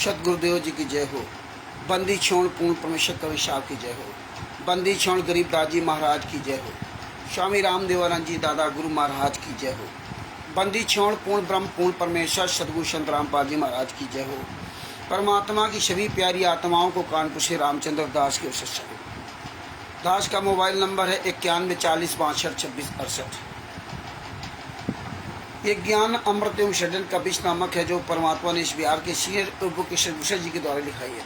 सतगुरुदेव जी की जय हो। बंदी छोड़ पूर्ण परमेश्वर कवि साहब की जय हो। बंदी छोड़ गरीबदास जी महाराज की जय हो। स्वामी रामदेवानंद जी दादा गुरु महाराज की जय हो। बंदी छोड़ पूर्ण ब्रह्म पूर्ण परमेश्वर सतगुरु संत रामपाल जी महाराज की जय हो। परमात्मा की सभी प्यारी आत्माओं को कानपुर से रामचंद्र दास की ओर से दास का मोबाइल नंबर है 914062562668। ये ज्ञान अमृत एवं षड्यंत्र का बीच नामक है जो परमात्मा ने इस बिहार के सीनियर उपकेशर भूषण जी के द्वारा लिखाई है।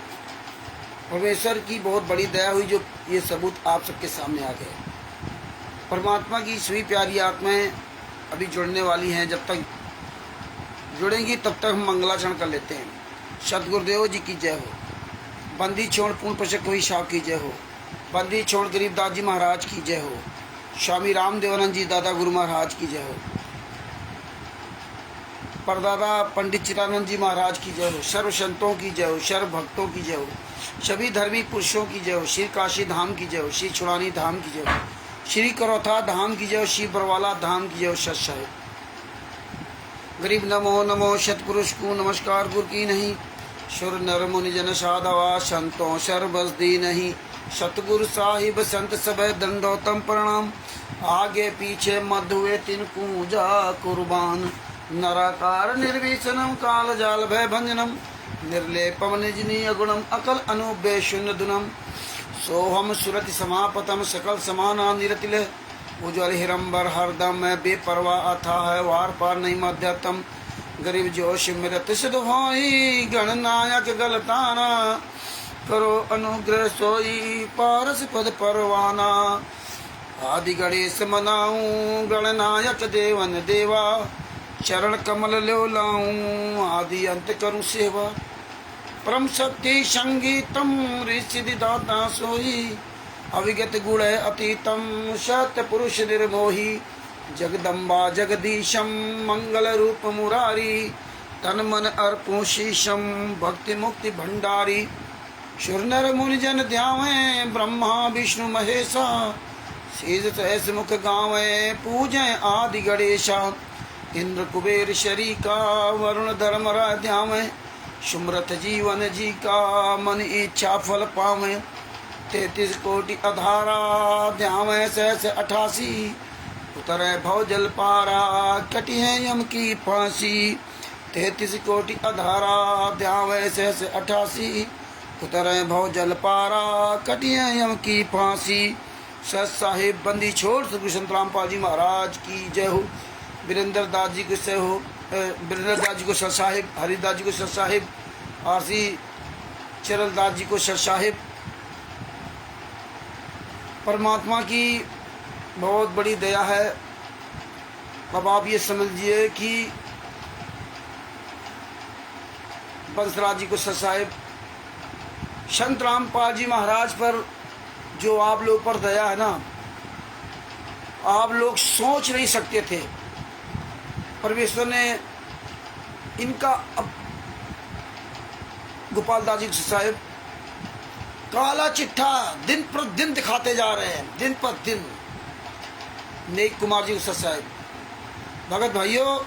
परमेश्वर की बहुत बड़ी दया हुई जो ये सबूत आप सबके सामने आ गए। परमात्मा की सभी प्यारी आत्माएं अभी जुड़ने वाली हैं, जब तक जुड़ेंगी तब तक हम मंगलाचरण कर लेते हैं। सतगुरुदेव जी की जय हो। बंदी छोड़ पूर्ण प्रशक हुई साहब की जय हो। बंदी छोड़ गरीबदास जी महाराज की जय हो। स्वामी रामदेवानंद जी दादा गुरु महाराज की जय हो। परदादा पंडित चिदानंद जी महाराज की जय हो। सर्व संतों की जय हो। सर्व भक्तों की जय हो। सभी धर्मी पुरुषों की जय हो। श्री काशी धाम की जय हो। श्री छुड़ानी धाम की जय हो। श्री करौथा धाम की जय हो। श्री बरवाला धाम की जय हो। सत साहिब गरीब नमो नमो सतपुरुष को नमस्कार गुरु की नहीं। सुर नर मुनि जन साधवा संतों सर्वस दी नहीं। सतगुरु साहिब संत सब दंडोतम प्रणाम। आगे पीछे मध्य हुए तिन पूजा कुर्बान। नराकार निर्विशनम काल जाल भय भंजनम। निर्लेपम निजनी अगुणम अकल अनुबे शून्य दुनम। सोहम सुरति समापतम सकल समाना निरतिल। उज्ज्वल हिरंबर हरदम मैं बेपरवा अथा है वार पार नहीं मध्यतम। गरीब जोश मृत सिद्ध होई गणनायक गलताना। करो अनुग्रह सोई पारस पद परवाना। आदि गणेश मनाऊं गणनायक देवन देवा। चरण कमल लो लाऊं आदि अंत करूं सेवा। परम शक्ति संगीतम ऋषि दाता सोई। अविगत गुण अतीतम सत्य पुरुष निर्मोही। जगदम्बा जगदीशम मंगल रूप मुरारी। तन मन अर्पो शीशम भक्ति मुक्ति भंडारी। सुर नर मुनि जन ध्यावे ब्रह्मा विष्णु महेशा। शीज सहस मुख गावे पूजय आदि गणेशा। इंद्र कुबेर शरीका वरुण धर्म ध्यावे। सुमरथ जीवन जी का मन इच्छा फल पावे। 33 कोटि अधारा ध्यावे सहस 88। उतरे भव जल पारा कटी है यम की फांसी। 33 कोटि अधारा ध्यावे सहस 88। उतरे भव जल पारा कटी है यम की फांसी। सत साहिब बंदी छोड़ सतगुरु संत रामपाल जी महाराज की जय हो। वीरेंद्र दास जी को से हो। वीरेंद्र दास जी को सत साहिब। हरिदास जी को सत साहिब। आरसी चरण दास जी को सत साहिब। परमात्मा की बहुत बड़ी दया है। अब आप ये समझिए कि बंसराज जी को सत साहिब। संत रामपाल जी महाराज पर जो आप लोग पर दया है ना, आप लोग सोच नहीं सकते थे। परमेश्वर ने इनका अब गोपाल दास जी साहिब काला चिट्ठा दिन पर दिन दिखाते जा रहे हैं, दिन पर दिन। नेक कुमार जी साहिब भगत भाइयों,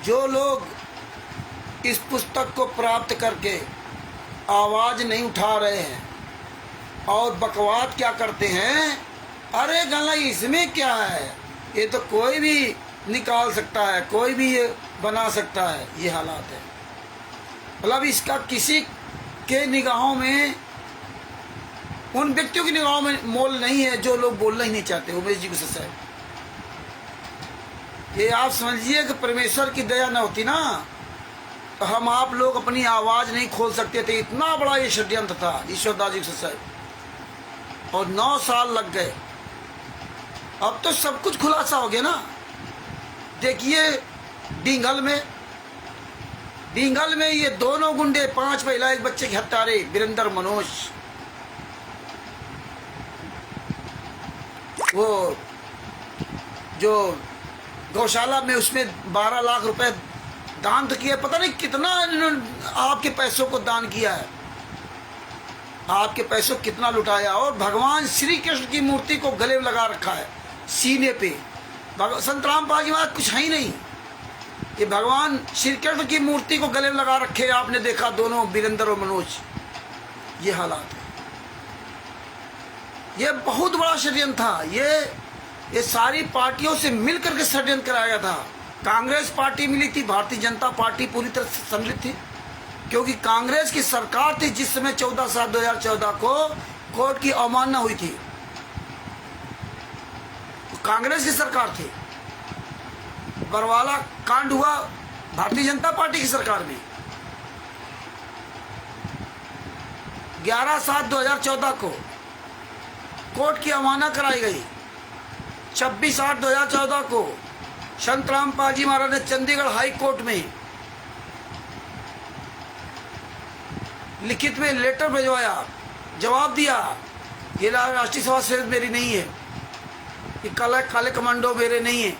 जो लोग इस पुस्तक को प्राप्त करके आवाज नहीं उठा रहे हैं और बकवाद क्या करते हैं, अरे गला इसमें क्या है, ये तो कोई भी निकाल सकता है, कोई भी ये बना सकता है, ये हालात है। मतलब इसका किसी के निगाहों में, उन व्यक्तियों की निगाहों में मोल नहीं है जो लोग बोलना ही नहीं चाहते। उमेश जी को सच है, ये आप समझिए कि परमेश्वर की दया न होती ना तो हम आप लोग अपनी आवाज नहीं खोल सकते थे। इतना बड़ा ये षड्यंत्र था ईश्वरदास जी से, और 9 साल लग गए। अब तो सब कुछ खुलासा हो गया ना। देखिए डींगल में ये दोनों गुंडे 5 महिला 1 बच्चे के हत्यारे वीरेंद्र मनोज, वो जो गौशाला में उसमें 12 लाख रुपए दान तो किया। पता नहीं कितना इन्होंने आपके पैसों को दान किया है, आपके पैसों कितना लुटाया। और भगवान श्री कृष्ण की मूर्ति को गले में लगा रखा है सीने पे। संत रामपाल जी महाराज कुछ है ही नहीं, ये भगवान श्री कृष्ण की मूर्ति को गले में लगा रखे आपने देखा, दोनों वीरेंद्र और मनोज। ये हालात है। ये बहुत बड़ा षड्यंत्र था। ये सारी पार्टियों से मिलकर के षड्यंत्र कराया गया था। कांग्रेस पार्टी मिली थी, भारतीय जनता पार्टी पूरी तरह से सम्मिलित थी, क्योंकि कांग्रेस की सरकार थी जिस समय 14/7/2014 को कोर्ट की अवमानना हुई थी। कांग्रेस की सरकार थी। बरवाला कांड हुआ भारतीय जनता पार्टी की सरकार में। 11/7/2014 को कोर्ट की अवमानना कराई गई। 26/8/2014 को संत रामपाल जी महाराज ने चंडीगढ़ हाई कोर्ट में लिखित में लेटर भिजवाया, जवाब दिया, ये राष्ट्रीय सभा से मेरी नहीं है, ये काले कमांडो मेरे नहीं है,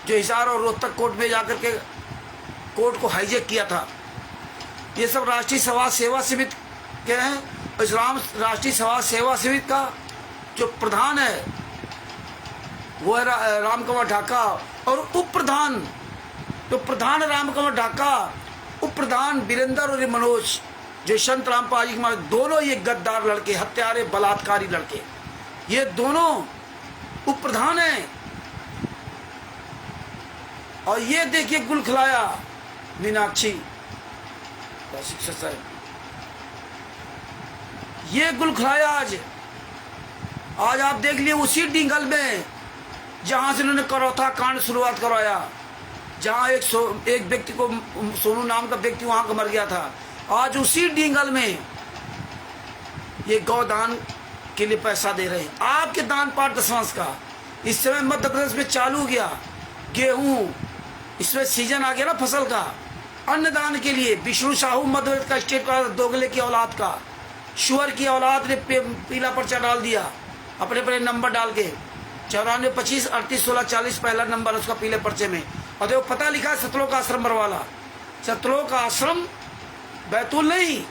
जो हिसार और रोहतक कोर्ट में जाकर के कोर्ट को हाईजेक किया था। ये सब राष्ट्रीय सभा सेवा समिति के हैं। इस राष्ट्रीय सभा सेवा समिति का जो प्रधान है वो है राम कंवर ढाका, और उप प्रधान, जो प्रधान राम कंवर ढाका, उप प्रधान वीरेंद्र और मनोज, जो संत रामपाल जी महाराज, दोनों ये गद्दार लड़के, हत्यारे, बलात्कारी लड़के, ये दोनों उप प्रधान हैं। और ये देखिए गुल खिलाया मीनाक्षी शिक्षक साहब, ये गुल खिलाया आज आप देख लिए उसी डिंगल में जहां से उन्होंने करौथा कांड शुरुआत करवाया, जहां एक व्यक्ति को, सोनू नाम का व्यक्ति वहां का मर गया था। आज उसी डिंगल में ये गौदान के लिए पैसा दे रहे हैं। आपके दान पाठ दशमांश का इस समय मध्य प्रदेश में चालू गया, गेहूं, इसमें सीजन आ गया ना फसल का, अन्नदान के लिए विष्णु साहू मध्य प्रदेश का स्टेट का दोगले की औलाद का, शुअर की औलाद ने पीला पर्चा डाल दिया, अपने अपने नंबर डाल के 94 25 38 16 40 पहला नंबर उसका पीले पर्चे में। और देखो पता लिखा है सतलोक आश्रम बरवाला। सतलोक आश्रम बैतूल नहीं,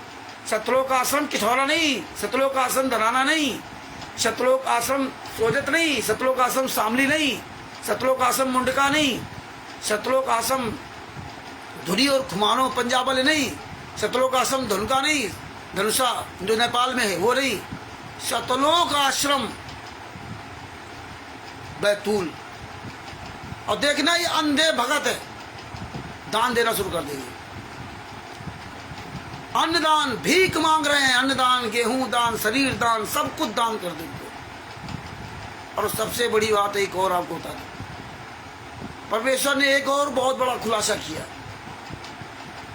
सतलोक आश्रम किठौरा नहीं, सतलोक आश्रम धराना नहीं, सतलोक आश्रम सोजत नहीं, सतलोक आश्रम शामली नहीं, सतलोक आश्रम मुंडका नहीं, सतलोक आश्रम धुरी और खुमानो पंजाब वाले नहीं, सतलोक आश्रम धनुका नहीं, धनुषा जो नेपाल में है वो नहीं, सतलोक आश्रम बैतूल। और देखना ये अंधे भगत है, दान देना शुरू कर देंगे। अन्नदान, भीख मांग रहे हैं, अन्नदान, गेहूं दान, शरीर दान, सब कुछ दान कर देंगे। और सबसे बड़ी बात एक और आपको बता दूं, परमेश्वर ने एक और बहुत बड़ा खुलासा किया,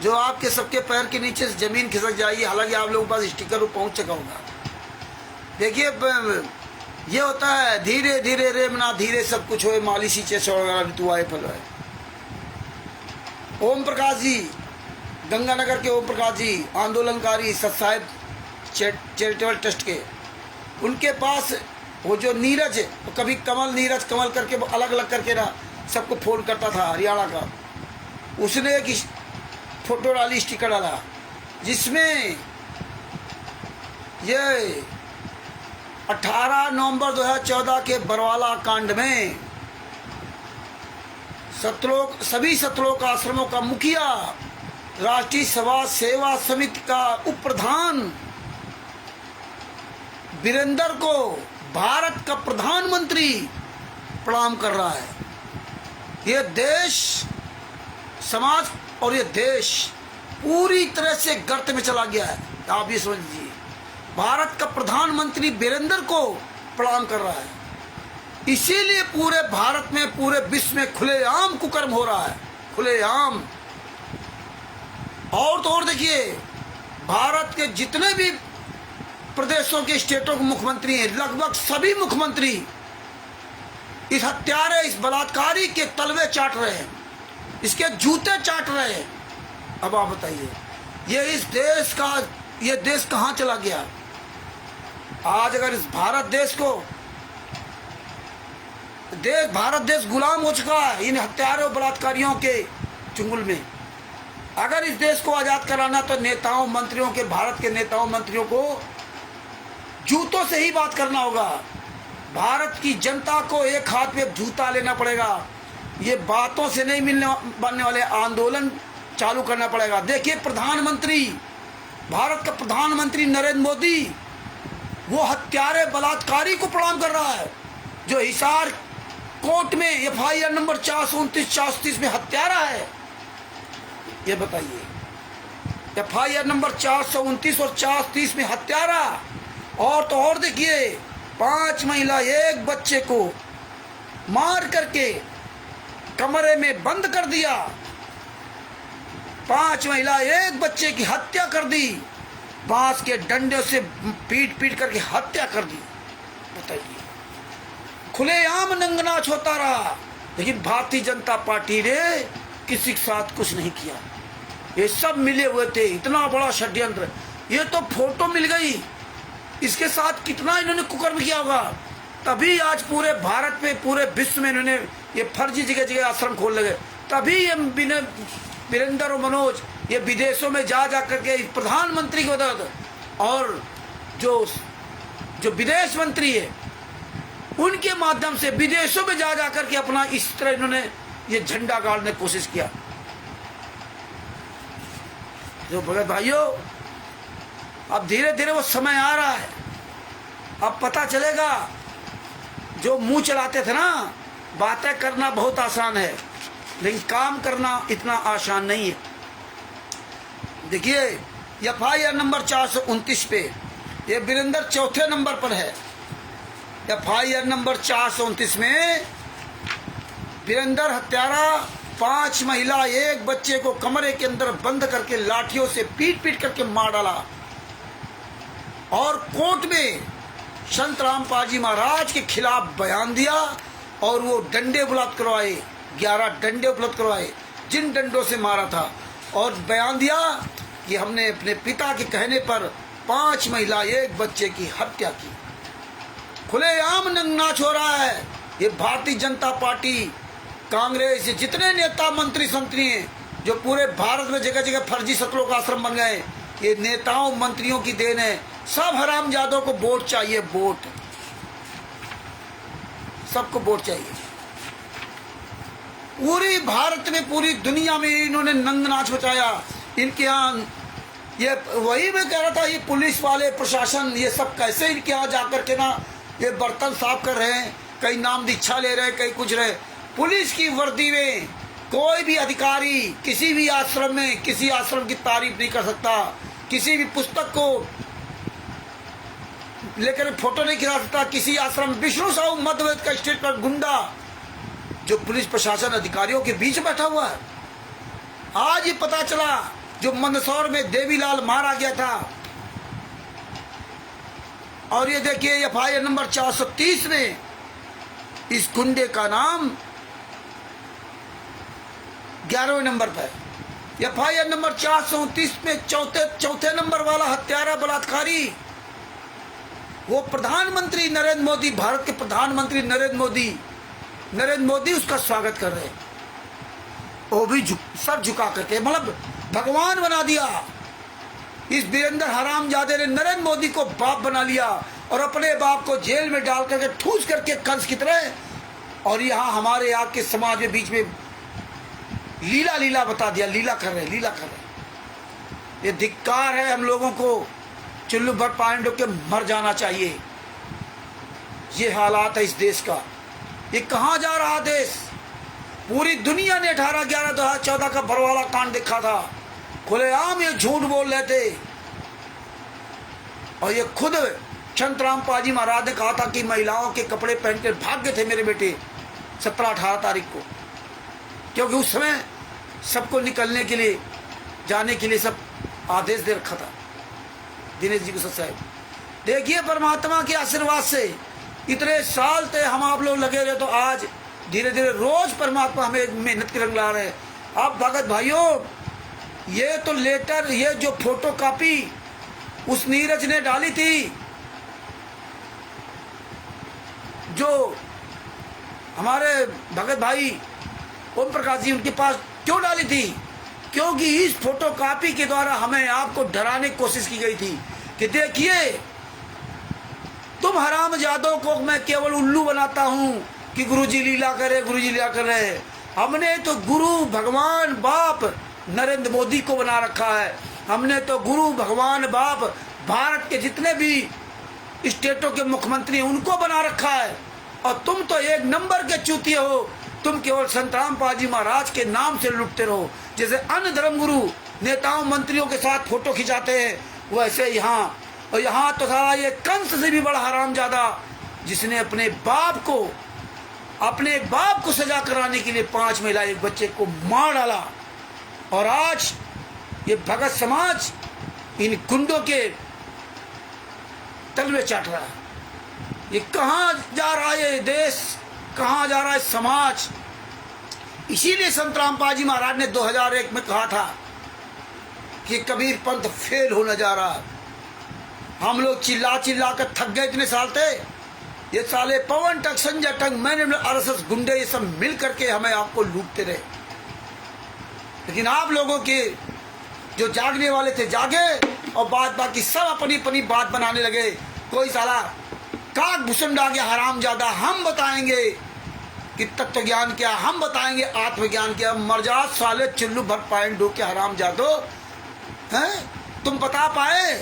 जो आपके सबके पैर के नीचे से जमीन खिसक जाएगी। हालांकि आप लोगों के पास स्टिकर पहुंच चुका होगा। देखिए ये होता है, धीरे धीरे रेमना धीरे सब कुछ होए, माली सींचे छोड़ ऋतु आए फल है। ओम प्रकाश जी, गंगानगर के ओम प्रकाश जी, आंदोलनकारी सत्साहिब चैरिटेबल ट्रस्ट के, उनके पास वो जो नीरज, कभी कमल नीरज कमल करके अलग अलग करके ना सबको फोन करता था हरियाणा का, उसने एक फोटो डाली, स्टिकर डाला, जिसमें ये 18 नवंबर 2014 के बरवाला कांड में सभी सतलोक आश्रमों का मुखिया, राष्ट्रीय सभा सेवा समिति का उप प्रधान वीरेंद्र को भारत का प्रधानमंत्री प्रणाम कर रहा है। ये देश, समाज और ये देश पूरी तरह से गर्त में चला गया है। आप ये समझ लीजिए, भारत का प्रधानमंत्री वीरेंद्र को प्रणाम कर रहा है। इसीलिए पूरे भारत में, पूरे विश्व में खुलेआम कुकर्म हो रहा है, खुलेआम। और तो और देखिए, भारत के जितने भी प्रदेशों के स्टेटों के मुख्यमंत्री हैं, लगभग सभी मुख्यमंत्री इस हत्यारे, इस बलात्कारी के तलवे चाट रहे हैं, इसके जूते चाट रहे हैं। अब आप बताइए, ये देश कहां चला गया? आज अगर इस भारत देश गुलाम हो चुका है इन हत्यारों बलात्कारियों के चुंगल में। अगर इस देश को आजाद कराना तो नेताओं मंत्रियों के, भारत के नेताओं मंत्रियों को जूतों से ही बात करना होगा। भारत की जनता को एक हाथ में जूता लेना पड़ेगा ये बातों से नहीं बनने वाले, आंदोलन चालू करना पड़ेगा। देखिए प्रधानमंत्री, भारत का प्रधानमंत्री नरेंद्र मोदी वो हत्यारे बलात्कारी को प्रणाम कर रहा है, जो हिसार कोर्ट में एफआईआर नंबर 429 430 में हत्यारा है। ये बताइए, एफआईआर नंबर 429 और 430 में हत्यारा। और तो और देखिए, 5 महिला 1 बच्चे को मार करके कमरे में बंद कर दिया, 5 महिला 1 बच्चे की हत्या कर दी, बांस के डंडे से पीट पीट करके हत्या कर दी। बताइए, खुलेआम नंगनाच होता रहा, लेकिन भारतीय जनता पार्टी ने किसी के साथ कुछ नहीं किया। ये सब मिले हुए थे, इतना बड़ा षड्यंत्र। ये तो फोटो मिल गई, इसके साथ कितना इन्होंने कुकर्म किया होगा, तभी आज पूरे भारत में, पूरे विश्व में इन्होंने ये फर्जी जगह जगह आश्रम खोल लगे। तभी ये वीरेंद्र और मनोज ये विदेशों में जा करके प्रधानमंत्री की मदद, और जो विदेश मंत्री है उनके माध्यम से विदेशों में जा करके अपना इस तरह इन्होंने ये झंडा गाड़ने की कोशिश किया। जो भगत भाइयों, अब धीरे धीरे वो समय आ रहा है, अब पता चलेगा। जो मुंह चलाते थे ना, बातें करना बहुत आसान है, लेकिन काम करना इतना आसान नहीं है। देखिए एफआईआर नंबर 429 पे ये वीरेंद्र चौथे नंबर पर है। एफआईआर नंबर 429 में वीरेंद्र हत्यारा 5 महिला 1 बच्चे को कमरे के अंदर बंद करके लाठियों से पीट पीट करके मार डाला, और कोर्ट में संत रामपाल जी महाराज के खिलाफ बयान दिया, और वो डंडे उपलब्ध करवाए, 11 डंडे उपलब्ध करवाए जिन डंडों से मारा था, और बयान दिया कि हमने अपने पिता के कहने पर 5 महिला 1 बच्चे की हत्या की। खुलेआम नंगनाच हो रहा है। ये भारतीय जनता पार्टी, कांग्रेस, जितने नेता मंत्री संतरी हैं, जो पूरे भारत में जगह जगह फर्जी शक्लों का आश्रम बन गए, ये नेताओं मंत्रियों की देन है। सब हरामजादों को वोट चाहिए, वोट, सबको वोट चाहिए। पूरी भारत में, पूरी दुनिया में इन्होंने नंगनाच मचाया। इनके यहाँ ये, वही मैं कह रहा था, ये पुलिस वाले, प्रशासन, ये सब कैसे इनके यहाँ जाकर के ना ये बर्तन साफ कर रहे हैं, कहीं नाम दीक्षा ले रहे हैं, कहीं कुछ रहे। पुलिस की वर्दी में कोई भी अधिकारी किसी भी आश्रम में किसी आश्रम की तारीफ नहीं कर सकता, किसी भी पुस्तक को लेकर फोटो नहीं खिला सकता। किसी आश्रम, विष्णु साहू मध्यप्रदेश का स्टेट का गुंडा जो पुलिस प्रशासन अधिकारियों के बीच बैठा हुआ है। आज ये पता चला, जो मंदसौर में देवीलाल मारा गया था, और ये देखिए एफआईआर नंबर 430 में इस गुंडे का नाम 11वें नंबर पर। एफआईआर नंबर 429 में चौथे नंबर वाला हत्यारा बलात्कारी, वो प्रधानमंत्री नरेंद्र मोदी, भारत के प्रधानमंत्री नरेंद्र मोदी उसका स्वागत कर रहे हैं। वो भी सर झुका करके, मतलब भगवान बना दिया। इस वीरेंद्र हरामजादे ने नरेंद्र मोदी को बाप बना लिया, और अपने बाप को जेल में डाल करके ठूस करके कंस की तरह, और यहाँ हमारे यहाँ के समाज में बीच में लीला बता दिया। लीला कर रहे। ये धिक्कार है। हम लोगों को चुल्लू भर पानी डूब के मर जाना चाहिए। ये हालात है इस देश का। ये कहाँ जा रहा देश? पूरी दुनिया ने 18/11/2014 का बरवाला कांड देखा था। खुलेआम ये झूठ बोल रहे थे, और ये खुद संत रामपाल जी महाराज ने कहा था कि महिलाओं के कपड़े पहन कर भाग गए थे मेरे बेटे 17-18 तारीख को, क्योंकि उस समय सबको निकलने के लिए, जाने के लिए सब आदेश दे रखा था दिनेश जी को साहब। देखिए परमात्मा के आशीर्वाद से इतने साल थे हम आप लोग लगे रहे, तो आज धीरे धीरे रोज परमात्मा हमें मेहनत के रंग ला रहे हैं। अब भगत भाइयों, ये तो लेटर, ये जो फोटो कॉपी उस नीरज ने डाली थी, जो हमारे भगत भाई ओम प्रकाश जी उनके पास क्यों डाली थी? क्योंकि इस फोटो कॉपी के द्वारा हमें आपको डराने की कोशिश की गई थी कि देखिए तुम हरामजादों को मैं केवल उल्लू बनाता हूं कि गुरुजी लीला करे, गुरुजी लीला कर रहे, हमने तो गुरु भगवान बाप नरेंद्र मोदी को बना रखा है, हमने तो गुरु भगवान बाप भारत के जितने भी स्टेटों के मुख्यमंत्री हैं उनको बना रखा है। और तुम तो एक नंबर के चूतिए हो, तुम केवल संत रामपाल जी महाराज के नाम से लुटते रहो। जैसे अन्य धर्मगुरु नेताओं मंत्रियों के साथ फोटो खिंचाते हैं, वैसे यहाँ, और यहाँ तो सारा ये कंस से भी बड़ा हरामजादा जिसने अपने बाप को सजा कराने के लिए 5 महिला एक बच्चे को मार डाला। और आज ये भगत समाज इन गुंडों के तलवे चाट रहा है। ये कहाँ जा रहा है ये देश, कहाँ जा रहा है समाज। इसीलिए संत रामपाल जी महाराज ने 2001 में कहा था कि कबीर पंथ फेल होने जा रहा है। हम लोग चिल्ला चिल्ला कर थक गए, इतने साल थे। ये साले पवन टक, संजय टक, मैंने आरएसएस गुंडे ये सब मिल करके हमें आपको लूटते रहे। लेकिन आप लोगों के जो जागने वाले थे जागे, और बाकी सब अपनी अपनी बात बनाने लगे। कोई साला काक भूषण आ गया हरामजादा, हम बताएंगे कि तत्व ज्ञान क्या, हम बताएंगे आत्मज्ञान क्या। मर जा साले चुल्लू भर पाएंगे डो के हरामजादो हैं। तुम बता पाए?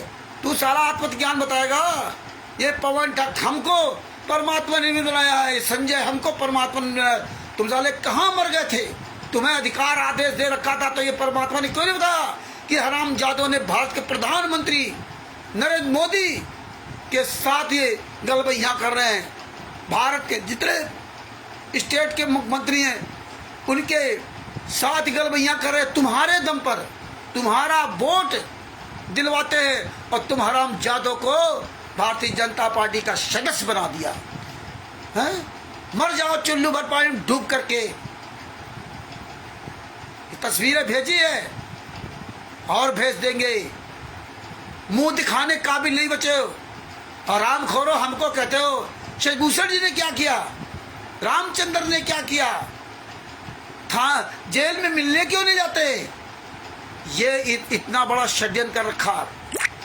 तू साला आत्मज्ञान बताएगा? ये पवन ठग हमको परमात्मा ने भी बनाया है, संजय हमको परमात्मा ने बनाया। तुम साले कहाँ मर गए थे? तुम्हें अधिकार आदेश दे रखा था तो ये परमात्मा ने क्यों नहीं बताया कि हरामजादों ने भारत के प्रधानमंत्री नरेंद्र मोदी के साथ ये गलबैया कर रहे हैं। भारत के जितने स्टेट के मुख्यमंत्री हैं उनके साथ गलबैया कर रहे हैं। तुम्हारे दम पर तुम्हारा वोट दिलवाते हैं और तुम हरामजादों को भारतीय जनता पार्टी का सदस्य बना दिया है। मर जाओ चुल्लू भर पानी में डूब करके। तस्वीरें भेजी है और भेज देंगे। मुंह दिखाने काबिल नहीं बचे हो। और राम खोरो हमको कहते हो। शेखभूषण जी ने क्या किया? रामचंद्र ने क्या किया? था जेल में मिलने क्यों नहीं जाते? ये इतना बड़ा षड्यंत्र कर रखा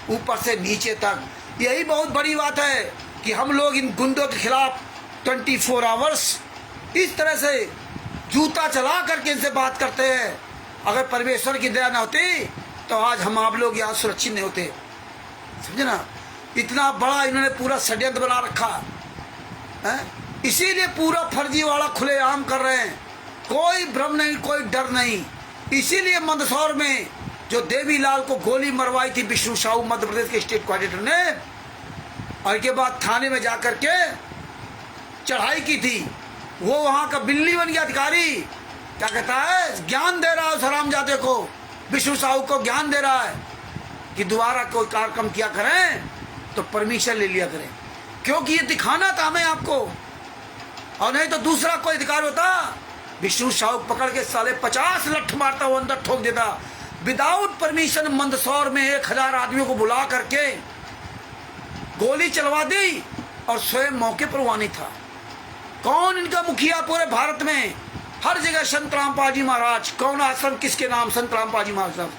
ऊपर से नीचे तक। यही बहुत बड़ी बात है कि हम लोग इन गुंडों के खिलाफ 24 आवर्स इस तरह से जूता चला करके इनसे बात करते हैं। अगर परमेश्वर की दया न होती तो आज हम आप लोग यहाँ सुरक्षित नहीं होते। समझे ना? इतना बड़ा इन्होंने पूरा षड्यंत्र बना रखा है। इसीलिए पूरा फर्जी वाला खुलेआम कर रहे हैं। कोई भ्रम नहीं, कोई डर नहीं। इसीलिए मंदसौर में जो देवीलाल को गोली मरवाई थी विष्णु साहू मध्य प्रदेश के स्टेट कोऑर्डिनेटर ने, और के बाद थाने में जाकर के चढ़ाई की थी, वो वहां का बिल्ली बन गया अधिकारी। क्या कहता है? ज्ञान दे रहा है उस हरामजादे को, विष्णु साहू को ज्ञान दे रहा है कि दोबारा कोई कार्यक्रम किया करें तो परमिशन ले लिया करें, क्योंकि ये दिखाना था हमें आपको। और नहीं तो दूसरा कोई अधिकार होता, विष्णु साहू पकड़ के साले 50 लठ मारता, वो अंदर ठोक देता विदाउट परमिशन। मंदसौर में 1000 आदमियों को बुला करके गोली चलवा दी और स्वयं मौके पर वहां नहीं था। कौन इनका मुखिया पूरे भारत में? हर जगह संत रामपाल जी महाराज। कौन आश्रम किसके नाम? संत रामपाल जी महाराज।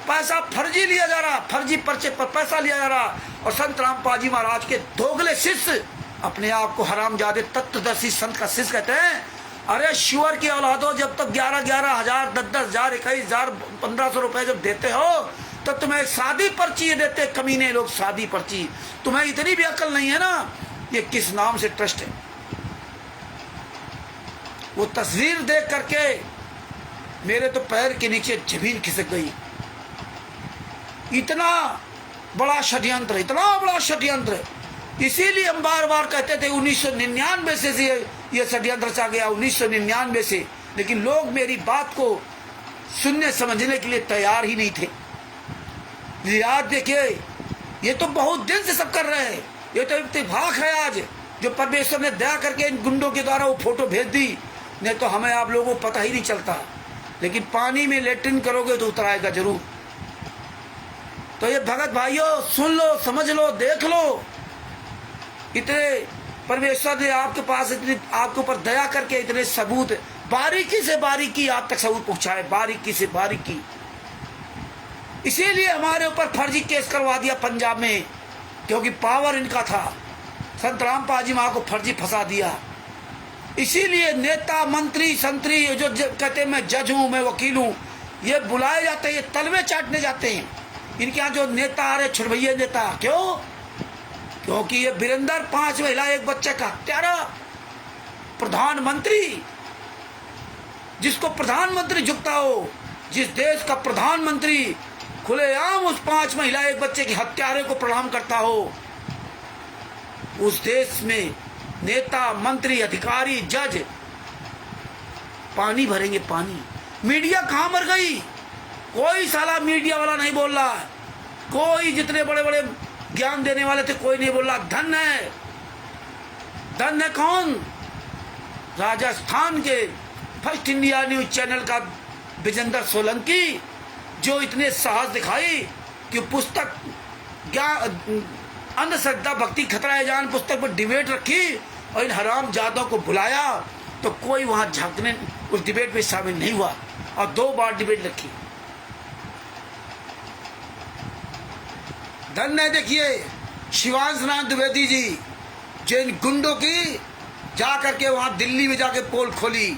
पैसा फर्जी लिया जा रहा, फर्जी पर्चे पर पैसा लिया जा रहा। और संत रामपाल जी महाराज के दोगले शिष्य अपने आप को हरामजादे तत्वदर्शी संत का शिष्य कहते हैं। अरे शुअर की औलादो, जब तक 11,000 हज़ार 10,000 21,000 1,500 रुपए जब देते हो तो तुम्हें सादी पर्ची देते। कमीने लोग सादी पर्ची। तुम्हें इतनी भी अकल नहीं है ना? ये किस नाम से ट्रस्ट है? वो तस्वीर देख करके मेरे तो पैर के नीचे जमीन खिसक गई। इतना बड़ा षड्यंत्र, इतना बड़ा षड्यंत्र। इसीलिए हम बार बार कहते थे 1999 से ये षड्यंत्र चा गया, 1999 से। लेकिन लोग मेरी बात को सुनने समझने के लिए तैयार ही नहीं थे। याद देखिए, ये तो बहुत दिन से सब कर रहे हैं। ये तो इत्तेफाक है आज जो परमेश्वर ने दया करके इन गुंडों के द्वारा वो फोटो भेज दी, नहीं तो हमें आप लोगों को पता ही नहीं चलता। लेकिन पानी में लेट्रिन करोगे तो उतर आएगा जरूर। तो ये भगत भाइयों, सुन लो, समझ लो, देख लो। इतने परमेश्वर ने आपके पास इतनी आपके ऊपर दया करके इतने सबूत बारीकी से बारीकी आप तक सबूत पहुंचाए, बारीकी से बारीकी। इसीलिए हमारे ऊपर फर्जी केस करवा दिया पंजाब में, क्योंकि पावर इनका था। संत रामपाल जी वहां को फर्जी फंसा दिया। इसीलिए नेता मंत्री संतरी जो कहते हैं मैं जज हूं, मैं वकील हूं, ये बुलाए जाते हैं, ये तलवे चाटने जाते हैं। इनके यहाँ जो नेता आ रहे छुड़भैया नेता, क्यों? क्योंकि ये वीरेंद्र 5 महिला 1 बच्चे का हत्यारा प्रधानमंत्री, जिसको प्रधानमंत्री झुकता हो, जिस देश का प्रधानमंत्री खुलेआम उस 5 महिला 1 बच्चे के हत्यारे को प्रणाम करता हो, उस देश में नेता मंत्री अधिकारी जज पानी भरेंगे, पानी। मीडिया कहां मर गई? कोई साला मीडिया वाला नहीं बोल रहा है, कोई जितने बड़े बड़े ज्ञान देने वाले थे कोई नहीं बोल रहा। धन है, धन है कौन? राजस्थान के फर्स्ट इंडिया न्यूज चैनल का विजेंद्र सोलंकी, जो इतने साहस दिखाई कि पुस्तक अंधश्रद्धा भक्ति खतरा है जान पुस्तक पर डिबेट रखी और इन हराम जादों को बुलाया, तो कोई वहां झांकने उस डिबेट में शामिल नहीं हुआ और 2 बार डिबेट रखी। धन्य देखिए शिवांश नाथ द्विवेदी जी, जो इन गुंडों की जा करके वहां दिल्ली में जाके पोल खोली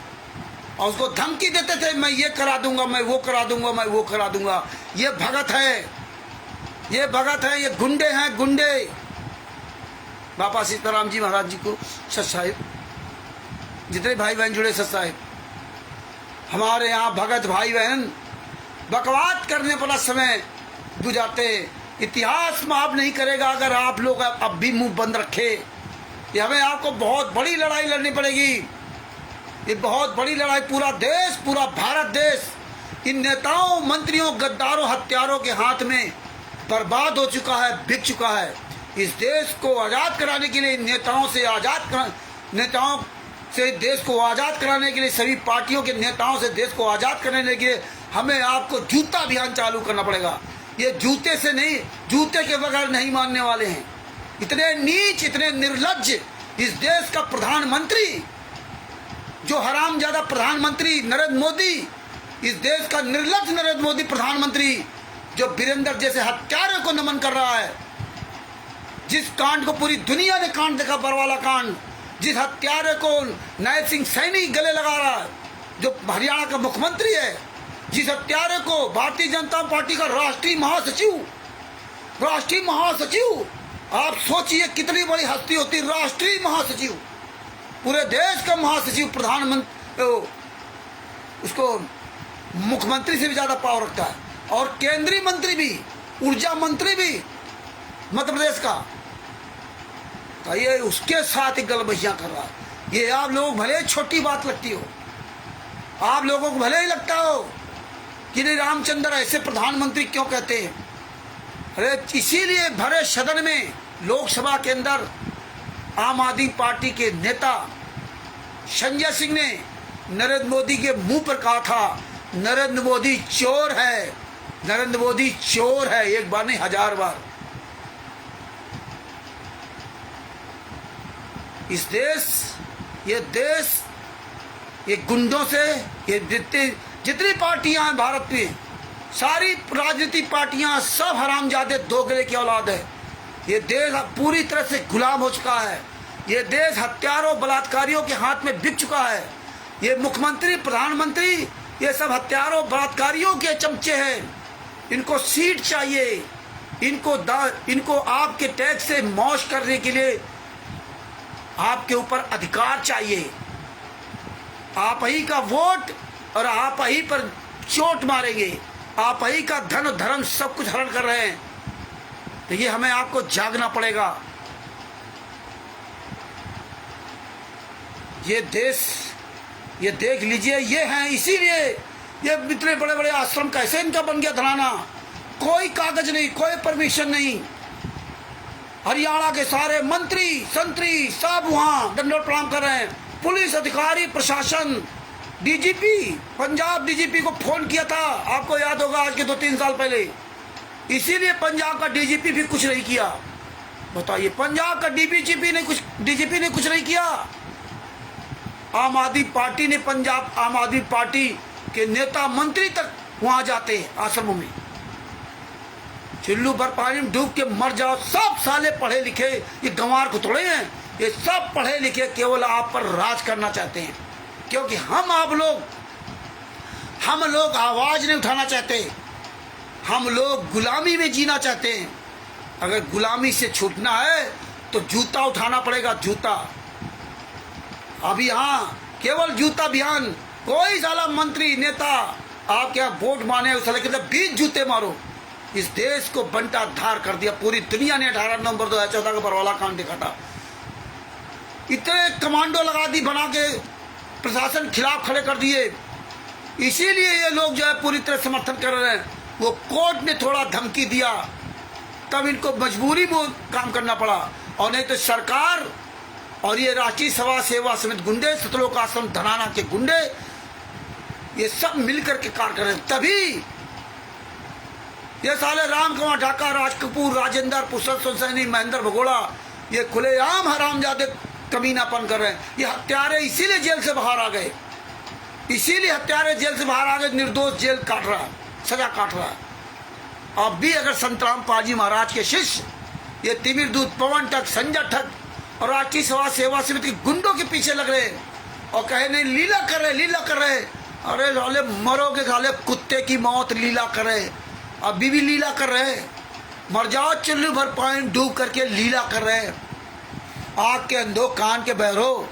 और उसको धमकी देते थे, मैं ये करा दूंगा, मैं वो करा दूंगा, मैं वो करा दूंगा। ये भगत है, ये भगत है, ये गुंडे हैं, गुंडे। बाबा सीताराम जी महाराज जी को सत साहिब, जितने भाई बहन जुड़े सत साहिब, हमारे यहाँ भगत भाई बहन बकवाद करने पर समय गुजारते। इतिहास माफ नहीं करेगा अगर आप लोग अब भी मुंह बंद रखे। ये हमें आपको बहुत बड़ी लड़ाई लड़नी पड़ेगी, ये बहुत बड़ी लड़ाई। पूरा देश, पूरा भारत देश इन नेताओं मंत्रियों गद्दारों हत्यारों के हाथ में बर्बाद हो चुका है, बिक चुका है। इस देश को आज़ाद कराने के लिए नेताओं से देश को आज़ाद कराने के लिए, सभी पार्टियों के नेताओं से देश को आज़ाद कराने के लिए हमें आपको जूता अभियान चालू करना पड़ेगा। ये जूते से नहीं, जूते के बगैर नहीं मानने वाले हैं। इतने नीच, इतने निर्लज्ज इस देश का प्रधानमंत्री, जो हरामजादा प्रधानमंत्री नरेंद्र मोदी, इस देश का निर्लज्ज नरेंद्र मोदी प्रधानमंत्री, जो वीरेंद्र जैसे हत्यारे को नमन कर रहा है, जिस कांड को पूरी दुनिया ने कांड देखा, बरवाला कांड, जिस हत्यारे को नायब सिंह सैनी गले लगा रहा है, जो हरियाणा का मुख्यमंत्री है, जिस हत्यारे को भारतीय जनता पार्टी का राष्ट्रीय महासचिव, आप सोचिए कितनी बड़ी हस्ती होती, राष्ट्रीय महासचिव, पूरे देश का महासचिव, प्रधानमंत्री, उसको मुख्यमंत्री से भी ज्यादा पावर रखता है, और केंद्रीय मंत्री भी, ऊर्जा मंत्री भी मध्य प्रदेश का, तो ये उसके साथ ही गलबहियां कर रहा है। ये आप लोग भले छोटी बात लगती हो, आप लोगों को भले ही लगता हो कि नहीं रामचंद्र ऐसे प्रधानमंत्री क्यों कहते हैं। अरे इसीलिए भरे सदन में लोकसभा के अंदर आम आदमी पार्टी के नेता संजय सिंह ने नरेंद्र मोदी के मुंह पर कहा था, नरेंद्र मोदी चोर है, नरेंद्र मोदी चोर है, 1 बार नहीं 1000 बार। इस देश, ये गुंडों से, ये जितनी पार्टियां हैं भारत में, सारी राजनीतिक पार्टियां सब हरामजादे दोगले की औलाद है। ये देश पूरी तरह से गुलाम हो चुका है। ये देश हत्यारों बलात्कारियों के हाथ में बिक चुका है। ये मुख्यमंत्री प्रधानमंत्री ये सब हत्यारों बलात्कारियों के चमचे हैं। इनको सीट चाहिए, इनको आपके टैक्स से मौज करने के लिए आपके ऊपर अधिकार चाहिए। आप ही का वोट और आप ही पर चोट मारेंगे, आप ही का धन धर्म सब कुछ हरण कर रहे हैं। तो ये हमें आपको जागना पड़ेगा। ये देश, ये देख लीजिए, ये हैं, इसीलिए ये इतने बड़े बड़े आश्रम कैसे इनका बन गया धराना, कोई कागज नहीं, कोई परमिशन नहीं। हरियाणा के सारे मंत्री संतरी सब वहां दंडोत प्रणाम कर रहे हैं। पुलिस अधिकारी, प्रशासन, डीजीपी, पंजाब डीजीपी को फोन किया था, आपको याद होगा, आज के 2-3 साल पहले। इसीलिए पंजाब का डीजीपी भी कुछ नहीं किया। बताइए, पंजाब का डीजीपी ने कुछ नहीं किया। आम आदमी पार्टी ने, पंजाब आम आदमी पार्टी के नेता मंत्री तक वहां जाते हैं आश्रमों में। चिल्लू भर पानी में डूब के मर जाओ, सब साले पढ़े लिखे, ये गंवार को थोड़े हैं ये सब पढ़े लिखे केवल आप पर राज करना चाहते हैं, क्योंकि हम लोग आवाज नहीं उठाना चाहते। हम लोग गुलामी में जीना चाहते हैं। अगर गुलामी से छूटना है तो जूता उठाना पड़ेगा, जूता। अब यहाँ केवल जूता अभियान, कोई साला मंत्री नेता आपके यहाँ वोट माने उस साले के 20 जूते मारो। इस देश को बंटा धार कर दिया। पूरी दुनिया ने 18 नवंबर 2014 का बरवाला कांड देखा था। इतने कमांडो लगा दी बना के, प्रशासन खिलाफ खड़े कर दिए। इसीलिए ये लोग जो है पूरी तरह समर्थन कर रहे हैं। वो कोर्ट ने थोड़ा धमकी दिया, तब इनको मजबूरी में काम करना पड़ा, और नहीं तो सरकार और ये राष्ट्रीय सभा सेवा समिति गुंडे, सतलोक आश्रम धनाना के गुंडे, ये सब मिलकर के कार्य कर रहे हैं। तभी ये साले राम कुमार ढाका, राज कपूर, राजेंद्र, पुरुषोत्तम सैनी, महेंद्र भगोड़ा, ये खुलेआम हरामजादे कमीनापन कर रहे हैं। ये हत्यारे इसीलिए जेल से बाहर आ गए, इसीलिए हत्यारे जेल से बाहर आ गए। निर्दोष जेल काट रहा है, सजा काट रहा है। अब भी अगर संतराम पाजी महाराज के शिष्य ये तिमिर दूत, पवन ठग, संजय ठग और राष्ट्रीय सभा सेवा समिति के गुंडों के पीछे लग रहे और कहे नहीं लीला कर रहे, लीला कर रहे। अरे साले मरोगे साले, कुत्ते की मौत लीला कर रहे। अभी भी लीला कर रहे। मर जाओ चुल्लू भर पानी डूब करके लीला कर रहे। आँख के अंधो, कान के बहरो,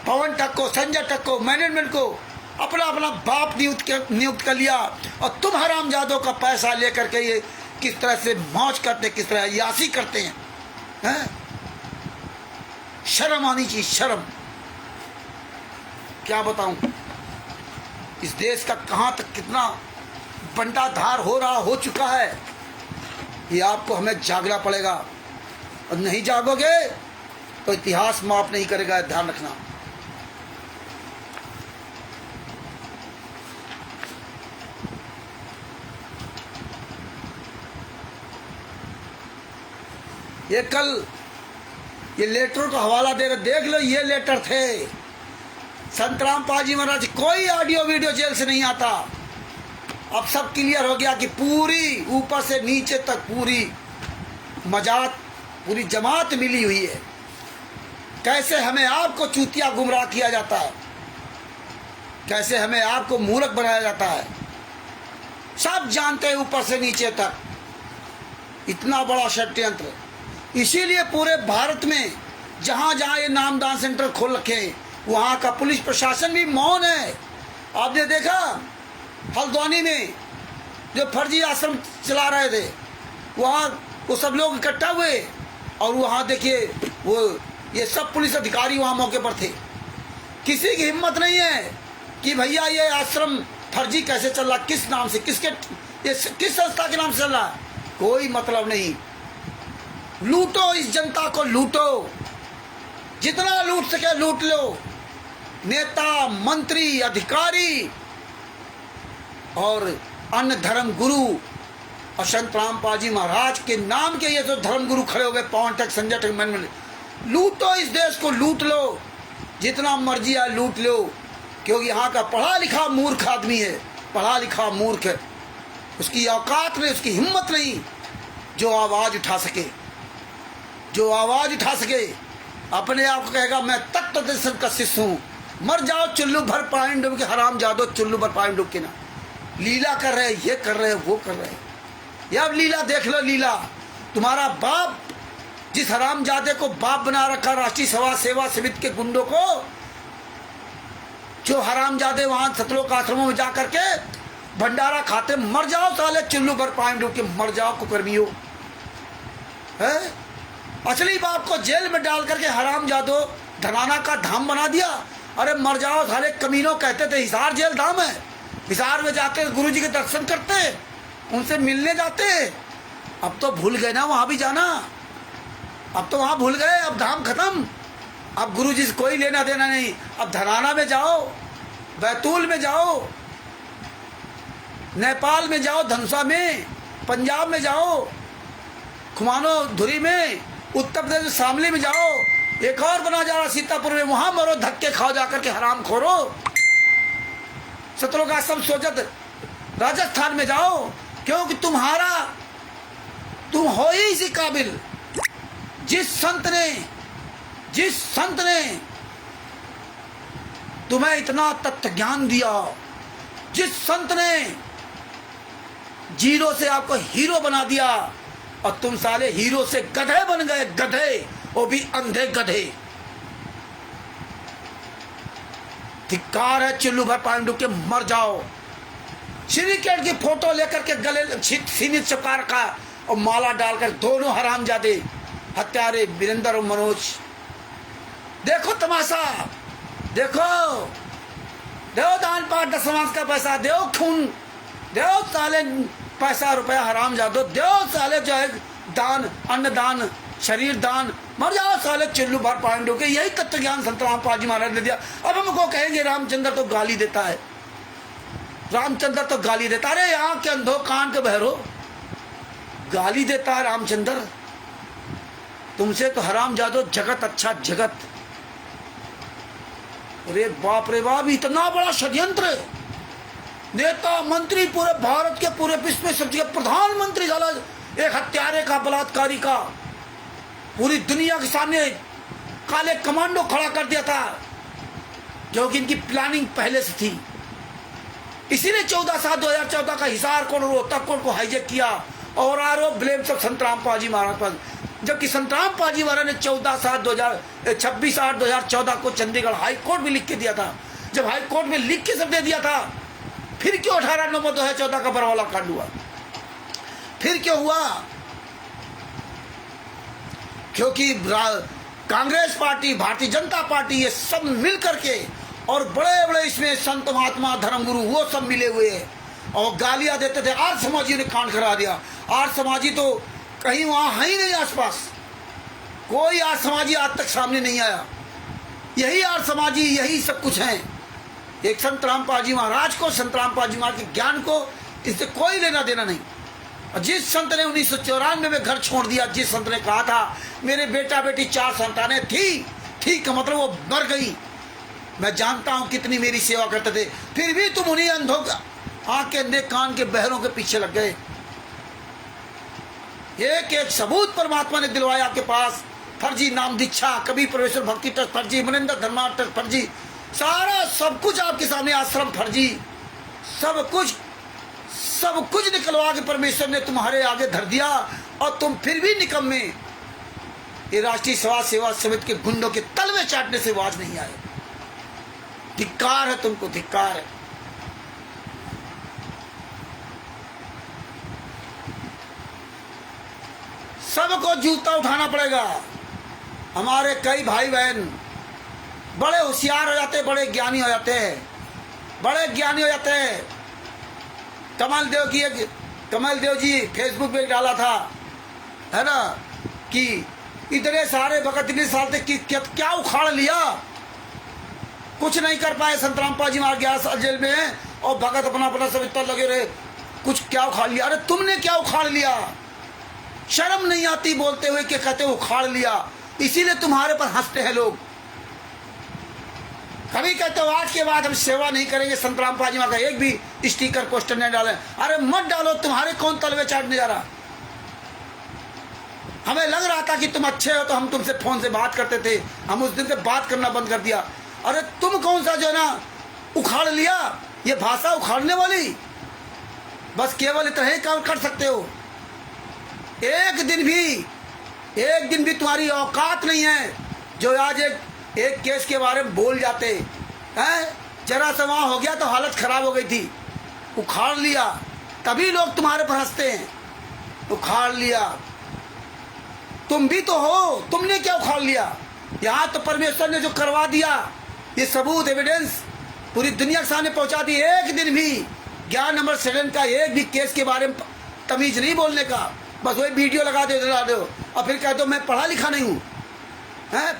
पवन ठग को, संजय ठग को, मैनेजमेंट को अपना अपना बाप नियुक्त कर लिया, और तुम हरामजादों का पैसा लेकर के ये किस तरह से मौज करते, किस तरह यासी करते हैं। शर्म आनी चाहिए, शर्म। क्या बताऊं इस देश का कहां तक कितना बंटाधार हो चुका है। ये आपको हमें जागना पड़ेगा, और नहीं जागोगे तो इतिहास माफ नहीं करेगा, ध्यान रखना। ये कल ये लेटर का हवाला दे रहे, देख लो ये लेटर थे। संतराम पाजी महाराज कोई ऑडियो वीडियो जेल से नहीं आता। अब सब क्लियर हो गया कि पूरी ऊपर से नीचे तक पूरी मजात, पूरी जमात मिली हुई है। कैसे हमें आपको चूतिया गुमराह किया जाता है, कैसे हमें आपको मूर्ख बनाया जाता है, सब जानते हैं ऊपर से नीचे तक। इतना बड़ा षड्यंत्र। इसीलिए पूरे भारत में जहां जहां ये नामदान सेंटर खोल रखे, वहां का पुलिस प्रशासन भी मौन है। आपने देखा हल्द्वानी में जो फर्जी आश्रम चला रहे थे, वहां वो सब लोग इकट्ठा हुए, और वहां देखिए वो ये सब पुलिस अधिकारी वहां मौके पर थे। किसी की हिम्मत नहीं है कि भैया ये आश्रम फर्जी कैसे चल रहा, किस नाम से, किस संस्था के नाम से चल रहा, कोई मतलब नहीं। लूटो इस जनता को, लूटो, जितना लूट सके लूट लो। नेता, मंत्री, अधिकारी और अन्य धर्म गुरु, और संतराम पाजी महाराज के नाम के ये जो धर्म गुरु खड़े हो गए, पवन ठग, संजय ठग, मैनेजमेंट, लूटो इस देश को, लूट लो, जितना मर्जी है लूट लो। क्योंकि यहाँ का पढ़ा लिखा मूर्ख आदमी है, पढ़ा लिखा मूर्ख है, उसकी औकात नहीं, उसकी हिम्मत नहीं जो आवाज उठा सके, जो आवाज उठा सके। अपने आप को कहेगा मैं तत्व दर्शन का शिष्य हूँ। मर जाओ चुल्लू भर पानी डूब के, हराम जादो चुल्लू भर पानी डूब के ना। लीला कर रहे, ये कर रहे, वो कर रहे। ये अब लीला देख लो, लीला। तुम्हारा बाप जिस हरामजादे को बाप बना रखा, राष्ट्रीय सभा सेवा समिति के गुंडों को, जो हरामजादे वहां सतलोक आश्रमों में जाकर के भंडारा खाते, मर जाओ साले चुल्लू भर पानी डूब के, मर जाओ कुकर्मियों। है असली बाप को जेल में डाल करके हरामजादो धनाना का धाम बना दिया। अरे मर जाओ साले कमीनों। कहते थे हिसार जेल धाम है, हिसार में जाते गुरुजी के दर्शन करते, उनसे मिलने जाते। अब तो भूल गए ना वहां भी जाना, अब तो वहां भूल गए, अब धाम खत्म। अब गुरुजी से कोई लेना देना नहीं। अब धनाना में जाओ, बैतूल में जाओ, नेपाल में जाओ, धनुषा में, पंजाब में जाओ, खुमानो धुरी में, उत्तर प्रदेश शामली में जाओ, एक और बना जा रहा सीतापुर में, वहां मरो, धक्के खाओ जाकर के, हराम खोरो। सतलोक आश्रम सोजत राजस्थान में जाओ, क्योंकि तुम हो ही इसी काबिल। जिस संत ने जिस संत ने तुम्हें इतना तत्व ज्ञान दिया, जिस संत ने जीरो से आपको हीरो बना दिया और तुम साले हीरो से गधे बन गए, गधे, वो भी अंधे गधे। धिक्कार है, चुल्लू भर पानी डूब के मर जाओ। श्रीकेट की फोटो लेकर के गले सीने चिपका रखा और माला डालकर दोनों हरामजादे हत्यारे वीरेंद्र और मनोज। देखो तमाशा, देखो दो दान पाठ समाज का पैसा, दो खून, दो साले पैसा रुपया हरामजादो, दो साले जो है दान, अन्नदान, शरीर दान, मर जाओ साले चुल्लू भर पानी डूब के। यही तत्व ज्ञान संत रामपाल जी महाराज ने दिया। अब हमको कहेंगे रामचंद्र तो गाली देता है, रामचंद्र तो गाली देता। अरे यहाँ के अंधो कान के बहरो, गाली देता है रामचंद्र। तुमसे तो हरामजादो जगत अच्छा जगत। अरे बाप रे बाप, इतना बड़ा षड्यंत्र। नेता मंत्री पूरे भारत के, पूरे विश्व में सबसे प्रधानमंत्री साला एक हत्यारे का, बलात्कारी का, पूरी दुनिया के सामने काले कमांडो खड़ा कर दिया था, क्योंकि इनकी प्लानिंग पहले से थी। इसीलिए 14/7/2014 का हिसार कोड और रोहतक कोड को हाईजेक किया और आरोप ब्लेम सब संत रामपाल जी महाराज पर। जबकि संत रामपाल जी महाराज ने 26/8/2014 को चंडीगढ़ हाई कोर्ट में लिख के दिया था। जब हाई कोर्ट में लिख के सब दे दिया था, फिर क्यों 18/9/2014 का बरवाला कांड हुआ? फिर क्यों हुआ? क्योंकि कांग्रेस पार्टी, भारतीय जनता पार्टी, ये सब मिल करके और बड़े बड़े इसमें संत महात्मा धर्मगुरु वो सब मिले हुए हैं और गालियां देते थे। आर्य समाजी ने कांड करा दिया। आर्य समाजी तो कहीं वहां है ही नहीं, आसपास कोई आर्य समाजी आज तक सामने नहीं आया। यही आर्य समाजी, यही सब कुछ है। एक संत रामपाल जी महाराज को, संत रामपाल जी महाराज के ज्ञान को इससे कोई लेना देना नहीं। और जिस संत ने 1994 में घर छोड़ दिया, जिस संत ने कहा था मेरे बेटा बेटी 4 संतानें थी, ठीक है, मतलब वो मर गई, मैं जानता हूं कितनी मेरी सेवा करते थे, फिर भी तुम उन्हीं अंधों आंख के अंधे कान के बहरों के पीछे लग गए। एक एक सबूत परमात्मा ने दिलवाया आपके पास। फर्जी नाम दीक्षा, कभी परमेश्वर भक्ति ट्रस्ट फर्जी, मनिंदर धर्मा ट्रस्ट फर्जी, सारा सब कुछ आपके सामने, आश्रम फर्जी, सब कुछ निकलवा के परमेश्वर ने तुम्हारे आगे धर दिया और तुम फिर भी निकम्मे। ये राष्ट्रीय समाज सेवा समिति के गुंडों के तलवे चाटने से आवाज नहीं आए। धिक्कार है तुमको, धिक्कार है। सबको जूता उठाना पड़ेगा। हमारे कई भाई बहन बड़े होशियार हो जाते, बड़े ज्ञानी हो जाते हैं, बड़े ज्ञानी हो जाते हैं। कमल देव जी फेसबुक पे डाला था, है ना, कि इतने सारे भगत इतने साल तक क्या उखाड़ लिया, कुछ नहीं कर पाए। संत रामपाल जी मार गया जेल में है और भगत अपना अपना सब इतना लगे रहे, कुछ क्या उखाड़ लिया। अरे तुमने क्या उखाड़ लिया? शर्म नहीं आती बोलते हुए कि कहते उखाड़ लिया। इसीलिए तुम्हारे पर हंसते हैं लोग। कभी कहते हो आज के बाद हम सेवा नहीं करेंगे, संत रामपाल जी का एक भी स्टिकर पोस्टर नहीं डाले। अरे मत डालो, तुम्हारे कौन तलवे चाटने जा रहा? हमें लग रहा था कि तुम अच्छे हो तो हम तुमसे फोन से बात करते थे, हम उस दिन से बात करना बंद कर दिया। अरे तुम कौन सा जो है ना उखाड़ लिया? ये भाषा उखाड़ने वाली, बस केवल इतना ही काम कर सकते हो। एक दिन भी तुम्हारी औकात नहीं है जो आज एक केस के बारे में बोल जाते हैं। जरा सा वहां हो गया तो हालत खराब हो गई थी, उखाड़ लिया, तभी लोग तुम्हारे पर हंसते हैं। उखाड़ लिया, तुम भी तो हो, तुमने क्या उखाड़ लिया? यहाँ तो परमेश्वर ने जो करवा दिया, ये सबूत एविडेंस पूरी दुनिया के सामने पहुंचा दी। एक दिन भी ज्ञान नंबर 7 का एक भी केस के बारे में तमीज नहीं बोलने का, बस वही वीडियो लगा दो और फिर कह दो मैं पढ़ा लिखा नहीं हूँ।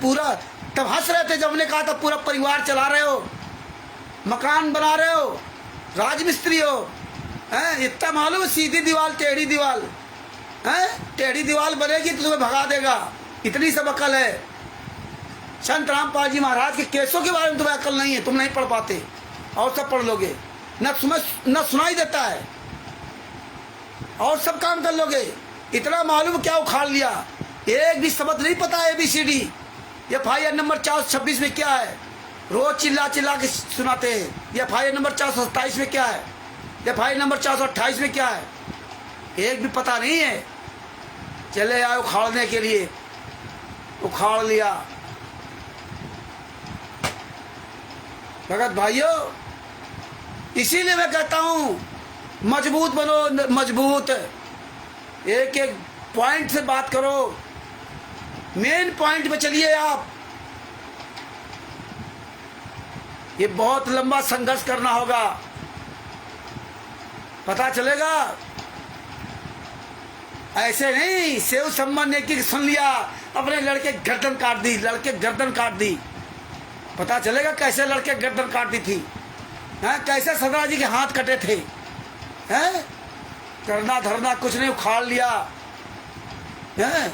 पूरा तब हंस रहे थे जब हमने कहा था पूरा परिवार चला रहे हो, मकान बना रहे हो, राजमिस्त्री हो, इतना मालूम है सीधी दीवार टेढ़ी दीवार, टेढ़ी दीवार बनेगी तो तुम्हें भगा देगा, इतनी सब अकल है। संत रामपाल जी महाराज के केसों के बारे में तुम्हें अकल नहीं है, तुम नहीं पढ़ पाते और सब पढ़ लोगे, न सुनाई देता है और सब काम कर लोगे। इतना मालूम क्या उखाड़ लिया? एक भी शब्द नहीं पता ABCD, FIR नंबर 426 में क्या है? रोज चिल्ला चिल्ला के सुनाते हैं। FIR नंबर 427 में क्या है? FIR नंबर 428 में क्या है? एक भी पता नहीं है। चले आए उखाड़ने के लिए, उखाड़ लिया। भगत भाइयों, इसीलिए मैं कहता हूं मजबूत बनो, मजबूत। एक एक पॉइंट से बात करो, मेन पॉइंट पे चलिए आप। ये बहुत लंबा संघर्ष करना होगा, पता चलेगा। ऐसे नहीं सेव सम्मान ने की सुन लिया, अपने लड़के गर्दन काट दी, लड़के गर्दन काट दी। पता चलेगा कैसे लड़के गर्दन काट दी थी, हैं? कैसे सरदार जी के हाथ कटे थे, हैं? करना धरना कुछ नहीं, उखाड़ लिया, हैं?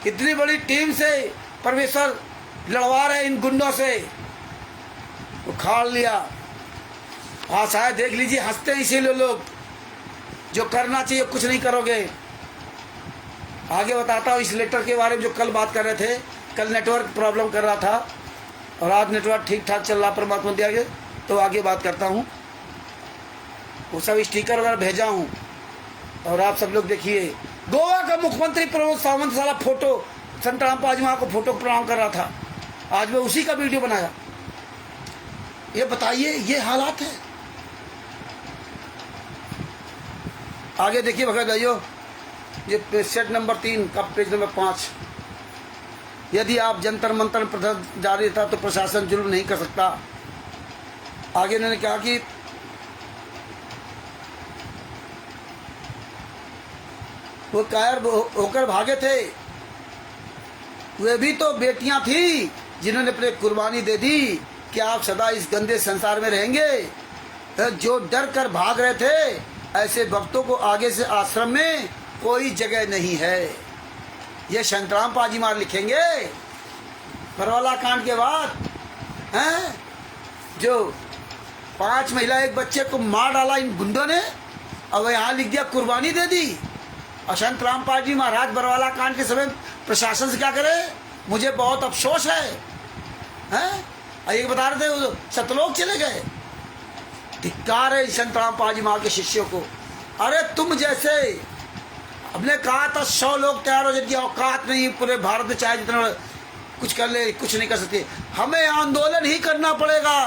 इतनी बड़ी टीम से परमेश्वर लड़वा रहे इन गुंडों से, उखाड़ लिया। हाँ शायद देख लीजिए, हंसते हैं इसीलिए लोग, जो करना चाहिए कुछ नहीं करोगे। आगे बताता हूँ इस लेटर के बारे में जो कल बात कर रहे थे। कल नेटवर्क प्रॉब्लम कर रहा था और आज नेटवर्क ठीक ठाक चल रहा, परमात्मा दिया गया, तो आगे बात करता हूँ। वो सब स्टिकर वगैरह भेजा हूँ और आप सब लोग देखिए। गोवा का मुख्यमंत्री प्रमोद सावंत साला फोटो संतराम पाजमा को फोटो प्रणाम कर रहा था, आज मैं उसी का वीडियो बनाया। ये बताइए, ये हालात है। आगे देखिए भगत भाइयों, ये सेट नंबर 3 का पेज नंबर 5। यदि आप जंतर मंतर प्रदर्शन जारी था तो प्रशासन जुल्म नहीं कर सकता। आगे उन्होंने कहा कि वो कायर होकर भागे थे, वे भी तो बेटियां थी जिन्होंने अपनी कुर्बानी दे दी। क्या आप सदा इस गंदे संसार में रहेंगे? जो डर कर भाग रहे थे, ऐसे भक्तों को आगे से आश्रम में कोई जगह नहीं है। ये शांतराम पाजी मार लिखेंगे बरवाला कांड के बाद, हैं? जो 5 महिला 1 बच्चे को मार डाला इन गुंडों ने, और यहाँ लिख दिया कुर्बानी दे दी। और शांतराम पाजी महाराज बरवाला कांड के समय प्रशासन से क्या करे? मुझे बहुत अफसोस है, हैं? ये बता रहे थे वो सतलोक चले गए। धिक्कार है शांतराम पाजी माँ के शिष्यों को। अरे तुम जैसे, हमने कहा था 100 लोग तैयार हो जाएंगे, औकात नहीं पूरे भारत में, चाहे जितना कुछ कर ले कुछ नहीं कर सकते। हमें आंदोलन ही करना पड़ेगा।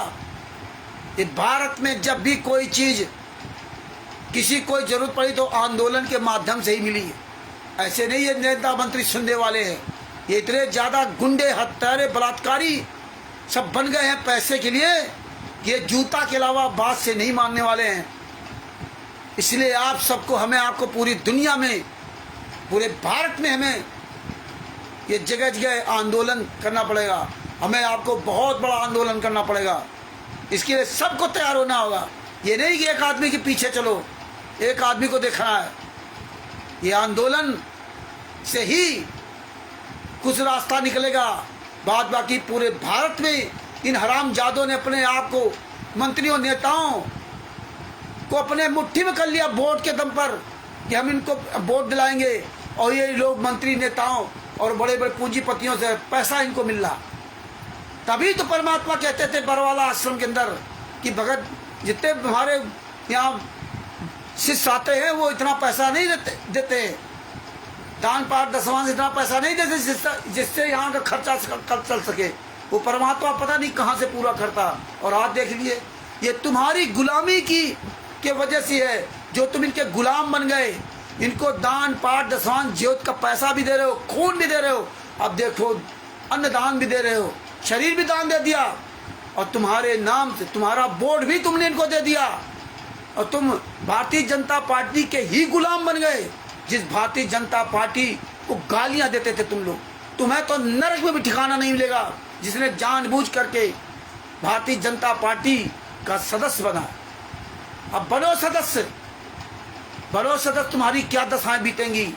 ये भारत में जब भी कोई चीज किसी को जरूरत पड़ी तो आंदोलन के माध्यम से ही मिली है। ऐसे नहीं ये नेता मंत्री सुनने वाले हैं, ये इतने ज्यादा गुंडे हत्यारे बलात्कारी सब बन गए हैं पैसे के लिए, ये जूता के अलावा बात से नहीं मानने वाले हैं। इसलिए आप सबको, हमें आपको पूरी दुनिया में, पूरे भारत में हमें ये जगह जगह आंदोलन करना पड़ेगा। हमें आपको बहुत बड़ा आंदोलन करना पड़ेगा। इसके लिए सबको तैयार होना होगा। ये नहीं कि एक आदमी के पीछे चलो, एक आदमी को देखना है। ये आंदोलन से ही कुछ रास्ता निकलेगा। बात बाकी पूरे भारत में इन हरामजादों ने अपने आप को, मंत्रियों नेताओं को अपने मुट्ठी में कर लिया वोट के दम पर कि हम इनको वोट दिलाएंगे, और ये लोग मंत्री नेताओं और बड़े बड़े पूंजीपतियों से पैसा इनको मिल रहा। तभी तो परमात्मा कहते थे बरवाला आश्रम के अंदर कि भगत जितने हमारे यहाँ शिष्य आते हैं वो इतना पैसा नहीं देते, दान पाठ दसवां इतना पैसा नहीं देते जिससे यहाँ का खर्चा चल सके। वो परमात्मा पता नहीं कहाँ से पूरा करता। और आज देख लिए, ये तुम्हारी गुलामी के वजह से है, जो तुम इनके गुलाम बन गए। इनको दान पाठ दसवां ज्योत का पैसा भी दे रहे हो, खून भी दे रहे हो, अब देखो अन्न दान भी दे रहे हो, शरीर भी दान दे दिया, और तुम्हारे नाम से तुम्हारा बोर्ड भी तुमने इनको दे दिया, और तुम भारतीय जनता पार्टी के ही गुलाम बन गए। जिस भारतीय जनता पार्टी को गालियां देते थे तुम लोग, तुम्हें तो नरक में भी ठिकाना नहीं मिलेगा। जिसने जानबूझ करके भारतीय जनता पार्टी का सदस्य बना, अब बनो सदस्य, तुम्हारी क्या दशाएं बीतेंगी।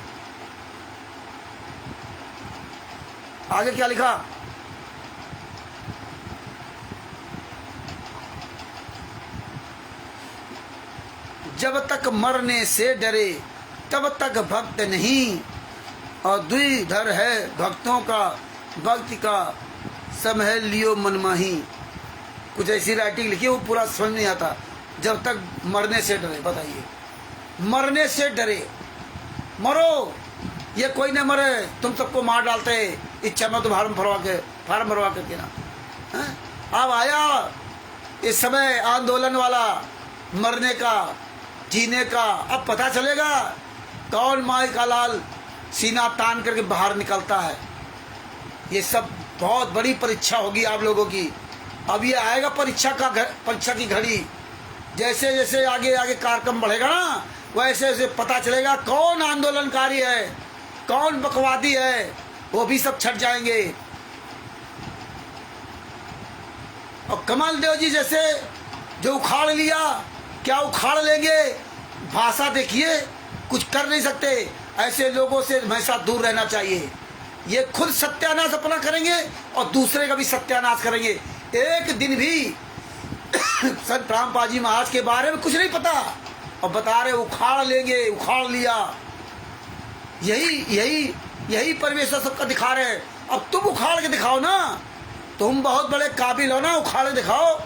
आगे क्या लिखा? जब तक मरने से डरे तब तक भक्त नहीं, और द्विधर है भक्तों का, भक्ति का सब है लियो मनमाही, कुछ ऐसी राइटिंग लिखी वो पूरा समझ नहीं आता। जब तक मरने से डरे, बताइए, मरने से डरे, मरो, ये कोई न मरे, तुम सबको मार डालते इच्छा में तो फार्म भरवा करके ना। अब आया इस समय आंदोलन वाला, मरने का, जीने का। अब पता चलेगा कौन माई का लाल सीना तान करके बाहर निकलता है। ये सब बहुत बड़ी परीक्षा होगी आप लोगों की। अब ये आएगा परीक्षा की घड़ी। जैसे जैसे आगे आगे कार्यक्रम बढ़ेगा ना, वैसे वैसे पता चलेगा कौन आंदोलनकारी है, कौन बकवादी है, वो भी सब छट जाएंगे। और कमल देव जी जैसे जो उखाड़ लिया, क्या उखाड़ लेंगे, भाषा देखिए, कुछ कर नहीं सकते। ऐसे लोगों से हमेशा दूर रहना चाहिए। ये खुद सत्यानाश अपना करेंगे और दूसरे का भी सत्यानाश करेंगे। एक दिन भी संत रामपाल जी महाराज के बारे में कुछ नहीं पता और बता रहे उखाड़ लेंगे, उखाड़ लिया। यही परमेश्वर सबका दिखा रहे हैं। अब तुम उखाड़ के दिखाओ ना, तुम बहुत बड़े काबिल हो ना, उखाड़ के दिखाओ।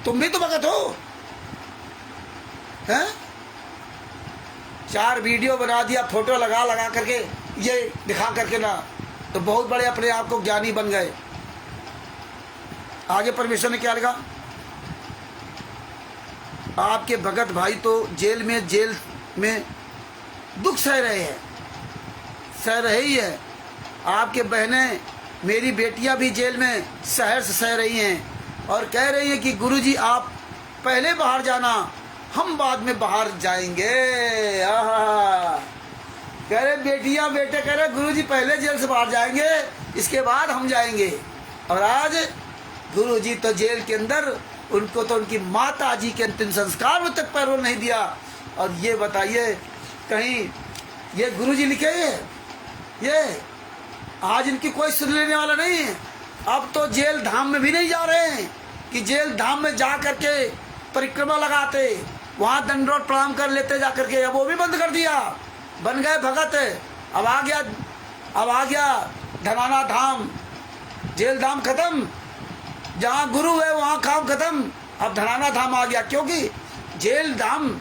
तुम भी तो भगत हो, हैं? 4 वीडियो बना दिया, फोटो लगा करके, ये दिखा करके ना, तो बहुत बड़े अपने आप को ज्ञानी बन गए। आगे परमेश्वर ने क्या लिखा? आपके भगत भाई तो जेल में दुख सह रहे ही है। आपके बहनें, मेरी बेटियां भी जेल में सहर से सह रही हैं और कह रही हैं कि गुरुजी आप पहले बाहर जाना, हम बाद में बाहर जाएंगे। कह रहे बेटियां बेटे कह रहे गुरुजी पहले जेल से बाहर जाएंगे, इसके बाद हम जाएंगे। और आज गुरुजी तो जेल के अंदर, उनको तो उनकी माता जी के अंतिम संस्कार में तक पैरोल नहीं दिया। और ये बताइए, कहीं ये गुरुजी लिखे ये आज इनकी कोई सुन लेने वाला नहीं है। अब तो जेल धाम में भी नहीं जा रहे हैं कि जेल धाम में जा करके परिक्रमा लगाते, वहाँ दंडोत प्रणाम कर लेते जा करके। अब वो भी बंद कर दिया, बन गए भगत। अब आ गया धनाना धाम, जेल धाम खत्म, जहाँ गुरु है वहाँ काम खत्म। अब धनाना धाम आ गया, क्योंकि जेल धाम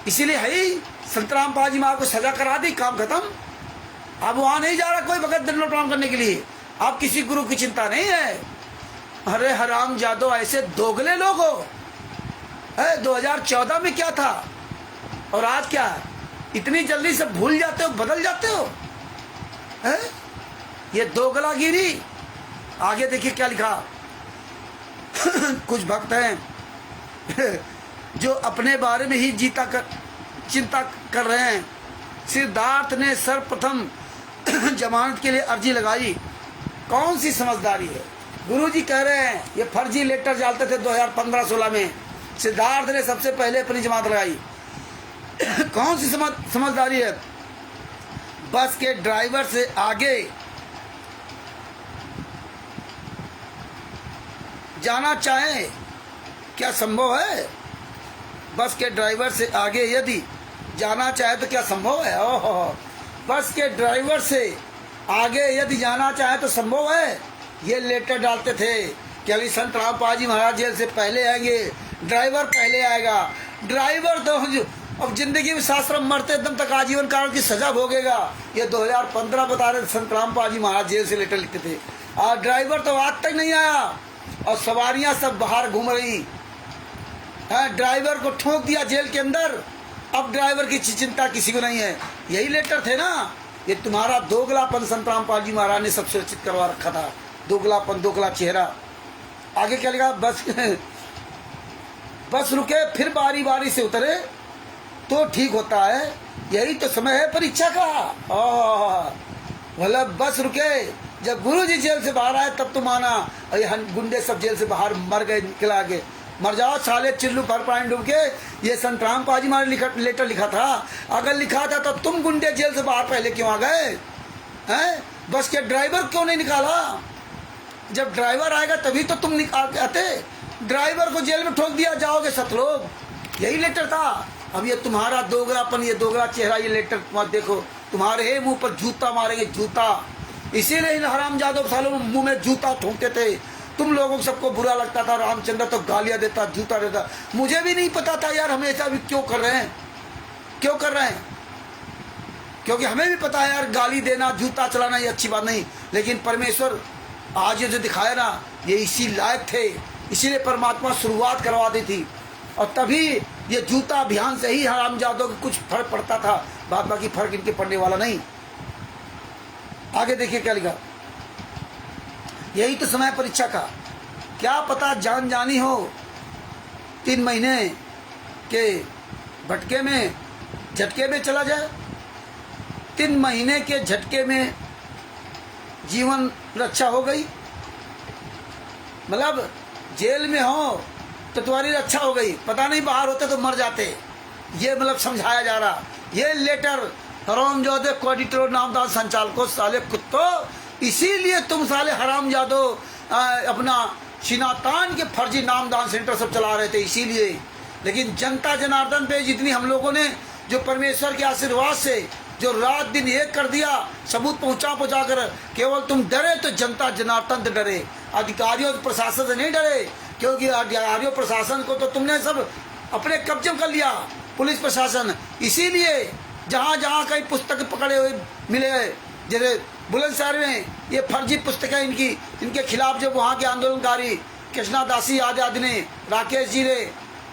इसीलिए है ही। संत रामपाल जी महाराज को सजा करा दी, काम खत्म। अब वहाँ नहीं जा रहा कोई भगत दंडोत प्रणाम करने के लिए। अब किसी गुरु की चिंता नहीं है। अरे हराम जादो, ऐसे दोगले लोग हो। 2014 में क्या था और आज क्या है? इतनी जल्दी से भूल जाते हो, बदल जाते हो, है? ये दोगलागिरी। आगे देखिए क्या लिखा। कुछ भक्त हैं जो अपने बारे में ही चिंता कर रहे हैं। सिद्धार्थ ने सर्वप्रथम जमानत के लिए अर्जी लगाई। कौन सी समझदारी है? गुरुजी कह रहे हैं ये फर्जी लेटर डालते थे 2015-16 में। सिद्धार्थ ने सबसे पहले अपनी जमानत लगाई। कौन सी समझदारी है? बस के ड्राइवर से आगे जाना चाहे क्या संभव है? बस के ड्राइवर से आगे यदि जाना चाहे तो क्या संभव है? ओहो, बस के ड्राइवर से आगे यदि जाना चाहे तो संभव है। ये लेटर डालते थे कि अभी संत रामपाल जी महाराज जेल से पहले आएंगे, ड्राइवर पहले आएगा। ड्राइवर तो अब जिंदगी में शास्त्र मरते दम तक आजीवन काल की सजा भोगेगा। ये 2015 बता रहे संत रामपाल जी महाराज जेल से लेटर लिखते थे, और ड्राइवर तो आज तक नहीं आया और सवारियां सब बाहर घूम रही हैं। ड्राइवर को ठोक दिया जेल के अंदर। अब ड्राइवर की चिंता किसी को नहीं है। यही लेटर थे ना। ये तुम्हारा दोगलापन संत रामपाल जी महाराज ने सब सुरक्षित करवा रखा था। दोगलापन, दोगला चेहरा। आगे क्या लिखा? बस रुके फिर बारी बारी से उतरे तो ठीक होता है। यही तो समय है परीक्षा का। मतलब बस रुके, जब गुरुजी जेल से बाहर आए तब तो माना। और ये गुंडे सब जेल से बाहर मर गए, निकला के मर जाओ साले चिल्लू भर पानी डूब के। ये संत रामपाल जी महाराज लेटर लिखा था। अगर लिखा था तो तुम गुंडे जेल से बाहर पहले क्यों आ गए हैं? बस के ड्राइवर क्यों नहीं निकाला? जब ड्राइवर आएगा तभी तो तुम निकाल आते। ड्राइवर को जेल में ठोक दिया, जाओगे सतलोक। यही लेटर था। अब ये तुम्हारा दोगलापन, ये दोगला चेहरा, ये लेटर मत देखो। तुम्हारे मुंह पर जूता मारेंगे, जूता। इसीलिए इन हरामजादों सालों में मुंह में जूता ठोंकते थे। तुम लोगों को सबको बुरा लगता था, रामचंद्र तो गालियां देता, जूता देता। मुझे भी नहीं पता था यार, हम ऐसा भी क्यों कर रहे हैं, क्यों कर रहे हैं, क्योंकि हमें भी पता है यार गाली देना, जूता चलाना ये अच्छी बात नहीं। लेकिन परमेश्वर आज ये जो दिखाया ना, ये इसी लायक थे, इसीलिए परमात्मा शुरुआत करवा दी थी। और तभी ये जूता अभियान से ही हरामजादों को कुछ फर्क पड़ता था, बाद बाकी फर्क इनके पड़ने वाला नहीं। आगे देखिए क्या लिखा, यही तो समय परीक्षा का, क्या पता जान जानी हो 3 महीने के भटके में, झटके में चला जाए। 3 महीने के झटके में जीवन रक्षा हो गई, मतलब जेल में हो तो तुम्हारी रक्षा हो गई, पता नहीं बाहर होते तो मर जाते। ये मतलब समझाया जा रहा। ये लेटर हरामजादे कोऑर्डिनेटर नामदार संचालकों, साले कुत्तों, इसीलिए तुम साले हरामजादो अपना शिनातान के फर्जी नामदान सेंटर सब चला रहे थे, इसीलिए। लेकिन जनता जनार्दन पे जितनी हम लोगों ने जो परमेश्वर के आशीर्वाद से जो रात दिन एक कर दिया, सबूत पहुंचा कर, केवल तुम डरे तो जनता जनार्दन से डरे, अधिकारियों प्रशासन से नहीं डरे, क्योंकि अधिकारियों प्रशासन को तो तुमने सब अपने कब्जे में कर लिया, पुलिस प्रशासन। इसीलिए जहाँ जहाँ कई पुस्तक पकड़े हुए मिले, जैसे बुलंदशहर में ये फर्जी पुस्तकें इनकी, इनके खिलाफ जब वहाँ के आंदोलनकारी कृष्णा दासी आदि ने, राकेश जी ने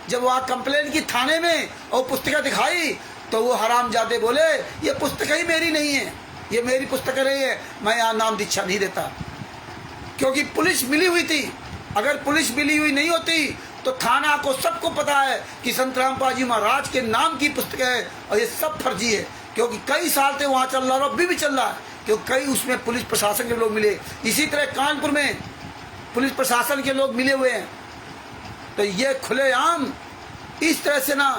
जब वहाँ कंप्लेन की थाने में और पुस्तकें दिखाई, तो वो हरामजादे बोले ये पुस्तकें ही मेरी नहीं है, ये मेरी पुस्तकें नहीं है, मैं यहाँ नाम दीक्षा नहीं देता। क्योंकि पुलिस मिली हुई थी, अगर पुलिस मिली हुई नहीं होती तो थाना को सबको पता है कि संत रामपाल जी महाराज के नाम की पुस्तकें है और ये सब फर्जी है। क्योंकि कई साल से वहाँ चल रहा है, अभी भी चल रहा है, क्योंकि कई उसमें पुलिस प्रशासन के लोग मिले। इसी तरह कानपुर में पुलिस प्रशासन के लोग मिले हुए हैं। तो ये खुलेआम इस तरह से ना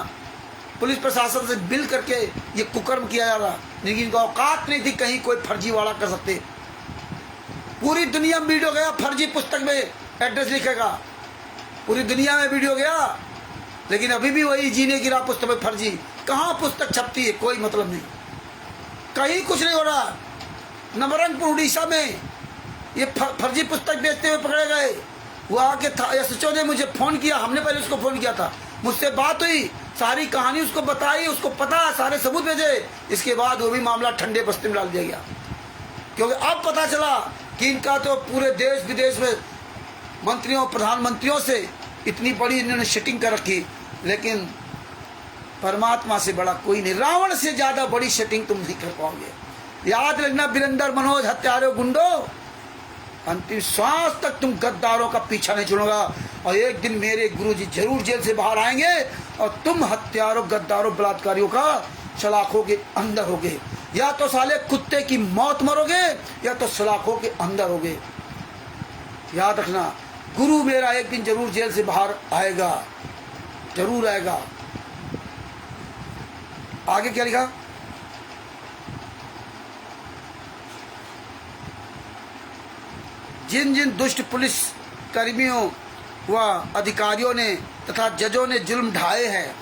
पुलिस प्रशासन से मिल करके ये कुकर्म किया जा रहा, लेकिन इनको औकात नहीं थी कहीं कोई फर्जीवाड़ा कर सकते। पूरी दुनिया में वीडियो गया, फर्जी पुस्तक में एड्रेस लिखेगा, पूरी दुनिया में वीडियो गया, लेकिन अभी भी वही जीने की राह पुस्तक में फर्जी। कहाँ पुस्तक छपती है, कोई मतलब नहीं, कहीं कुछ नहीं हो रहा। नवरंगपुर उड़ीसा में ये फर्जी पुस्तक बेचते हुए पकड़े गए। वहाँ के एसएचओ ने मुझे फ़ोन किया, हमने पहले उसको फ़ोन किया था, मुझसे बात हुई, सारी कहानी उसको बताई, उसको पता, सारे सबूत भेजे। इसके बाद वो भी मामला ठंडे बस्ते में डाल दिया गया, क्योंकि अब पता चला कि इनका तो पूरे देश विदेश में मंत्रियों प्रधानमंत्रियों से इतनी बड़ी इन्होंने सेटिंग कर रखी। लेकिन परमात्मा से बड़ा कोई नहीं, रावण से ज्यादा बड़ी सेटिंग तुम नहीं कर पाओगे। याद रखना वीरेंद्र मनोज हत्यारों गुंडो, अंतिम श्वास तक तुम गद्दारों का पीछा नहीं छोड़ोगा। और एक दिन मेरे गुरुजी जरूर जेल से बाहर आएंगे और तुम हत्यारों गद्दारों बलात्कारियों का सलाखों के अंदर होगे। या तो साले कुत्ते की मौत मरोगे या तो सलाखों के अंदर होगे। याद रखना, गुरु मेरा एक दिन जरूर जेल से बाहर आएगा, जरूर आएगा। आगे क्या लिखा, जिन जिन दुष्ट पुलिस कर्मियों व अधिकारियों ने तथा जजों ने जुल्म ढाए हैं,